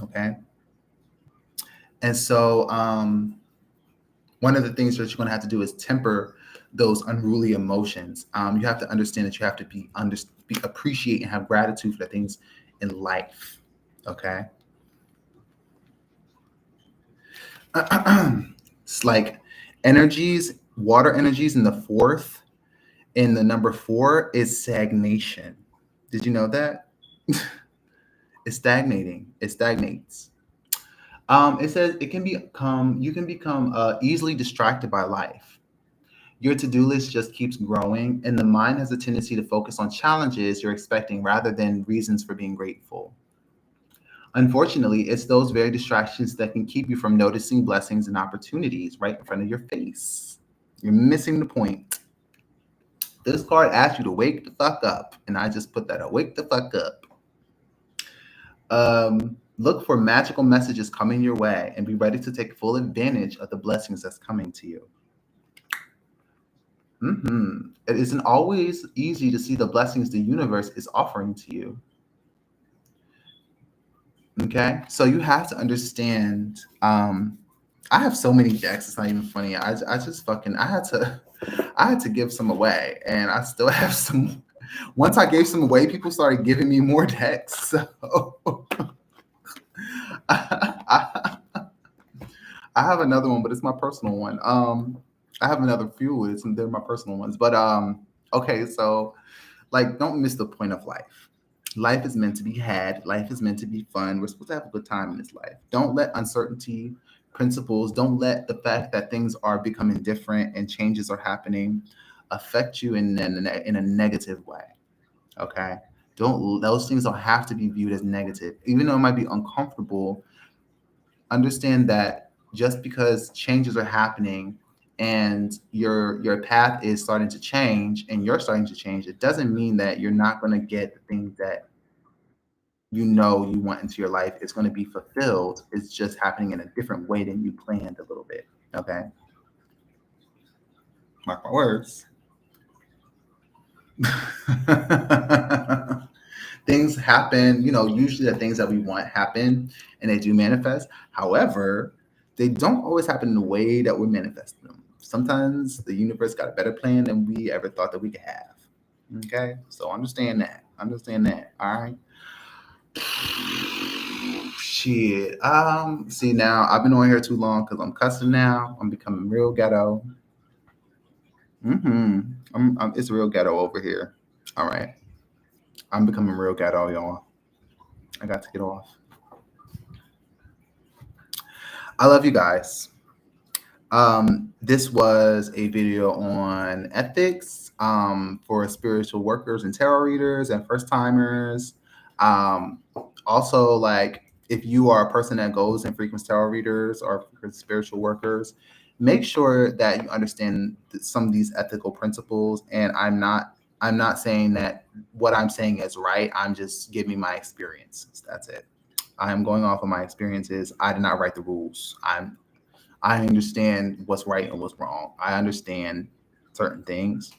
Okay. And so one of the things that you're going to have to do is temper those unruly emotions. You have to understand that you have to appreciate and have gratitude for the things in life. Okay. It's like water energies in the fourth, in the number 4 is stagnation. Did you know that? It's stagnating. It stagnates. It says you can become easily distracted by life. Your to-do list just keeps growing, and the mind has a tendency to focus on challenges you're expecting rather than reasons for being grateful. Unfortunately, it's those very distractions that can keep you from noticing blessings and opportunities right in front of your face. You're missing the point. This card asks you to wake the fuck up, and I just put that, wake the fuck up. Look for magical messages coming your way and be ready to take full advantage of the blessings that's coming to you. It isn't always easy to see the blessings the universe is offering to you. Okay, so you have to understand. I have so many decks; it's not even funny. I just fucking I had to give some away, and I still have some. Once I gave some away, people started giving me more decks. So I, I have another one, but it's my personal one. I have another few. They're my personal ones, but okay. So like, don't miss the point of life. Life is meant to be had. Life is meant to be fun. We're supposed to have a good time in this life. Don't let uncertainty, principles, don't let the fact that things are becoming different and changes are happening affect you in a negative way. Okay. Don't those things don't have to be viewed as negative, even though it might be uncomfortable. Understand that just because changes are happening and your path is starting to change and you're starting to change, it doesn't mean that you're not going to get the things that you know you want into your life. It's going to be fulfilled. It's just happening in a different way than you planned a little bit. Okay. Mark my words. Things happen, usually the things that we want happen and they do manifest. However, they don't always happen in the way that we're manifesting them. Sometimes the universe got a better plan than we ever thought that we could have. Okay, so understand that. Understand that. All right. Shit. See, now I've been on here too long because I'm cussing now. I'm becoming real ghetto. It's real ghetto over here. All right. I'm becoming real ghetto, y'all. I got to get off. I love you guys. This was a video on ethics for spiritual workers and tarot readers and first timers. Also, like, if you are a person that goes and frequents tarot readers or spiritual workers, make sure that you understand some of these ethical principles. And I'm not saying that what I'm saying is right. I'm just giving my experiences. That's it. I am going off of my experiences. I did not write the rules. I understand what's right and what's wrong. I understand certain things.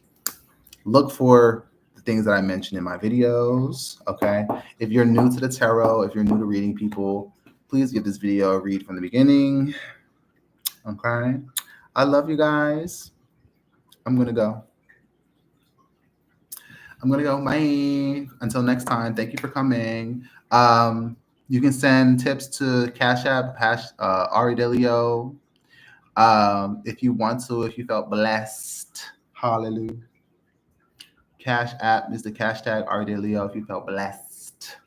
Look for the things that I mentioned in my videos. Okay. If you're new to the tarot, if you're new to reading people, please give this video a read from the beginning. Okay. I love you guys. I'm going to go. Bye. Until next time. Thank you for coming. You can send tips to Cash App, AriDeLeo. If you want to, if you felt blessed, hallelujah. Cash App is the hashtag AriDeLeo if you felt blessed.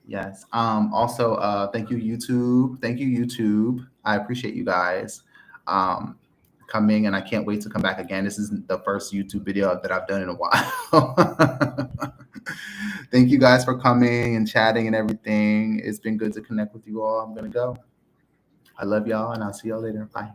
Yes. Also, thank you, YouTube. Thank you, YouTube. I appreciate you guys coming, and I can't wait to come back again. This is the first YouTube video that I've done in a while. Thank you guys for coming and chatting and everything. It's been good to connect with you all. I'm going to go. I love y'all, and I'll see y'all later. Bye.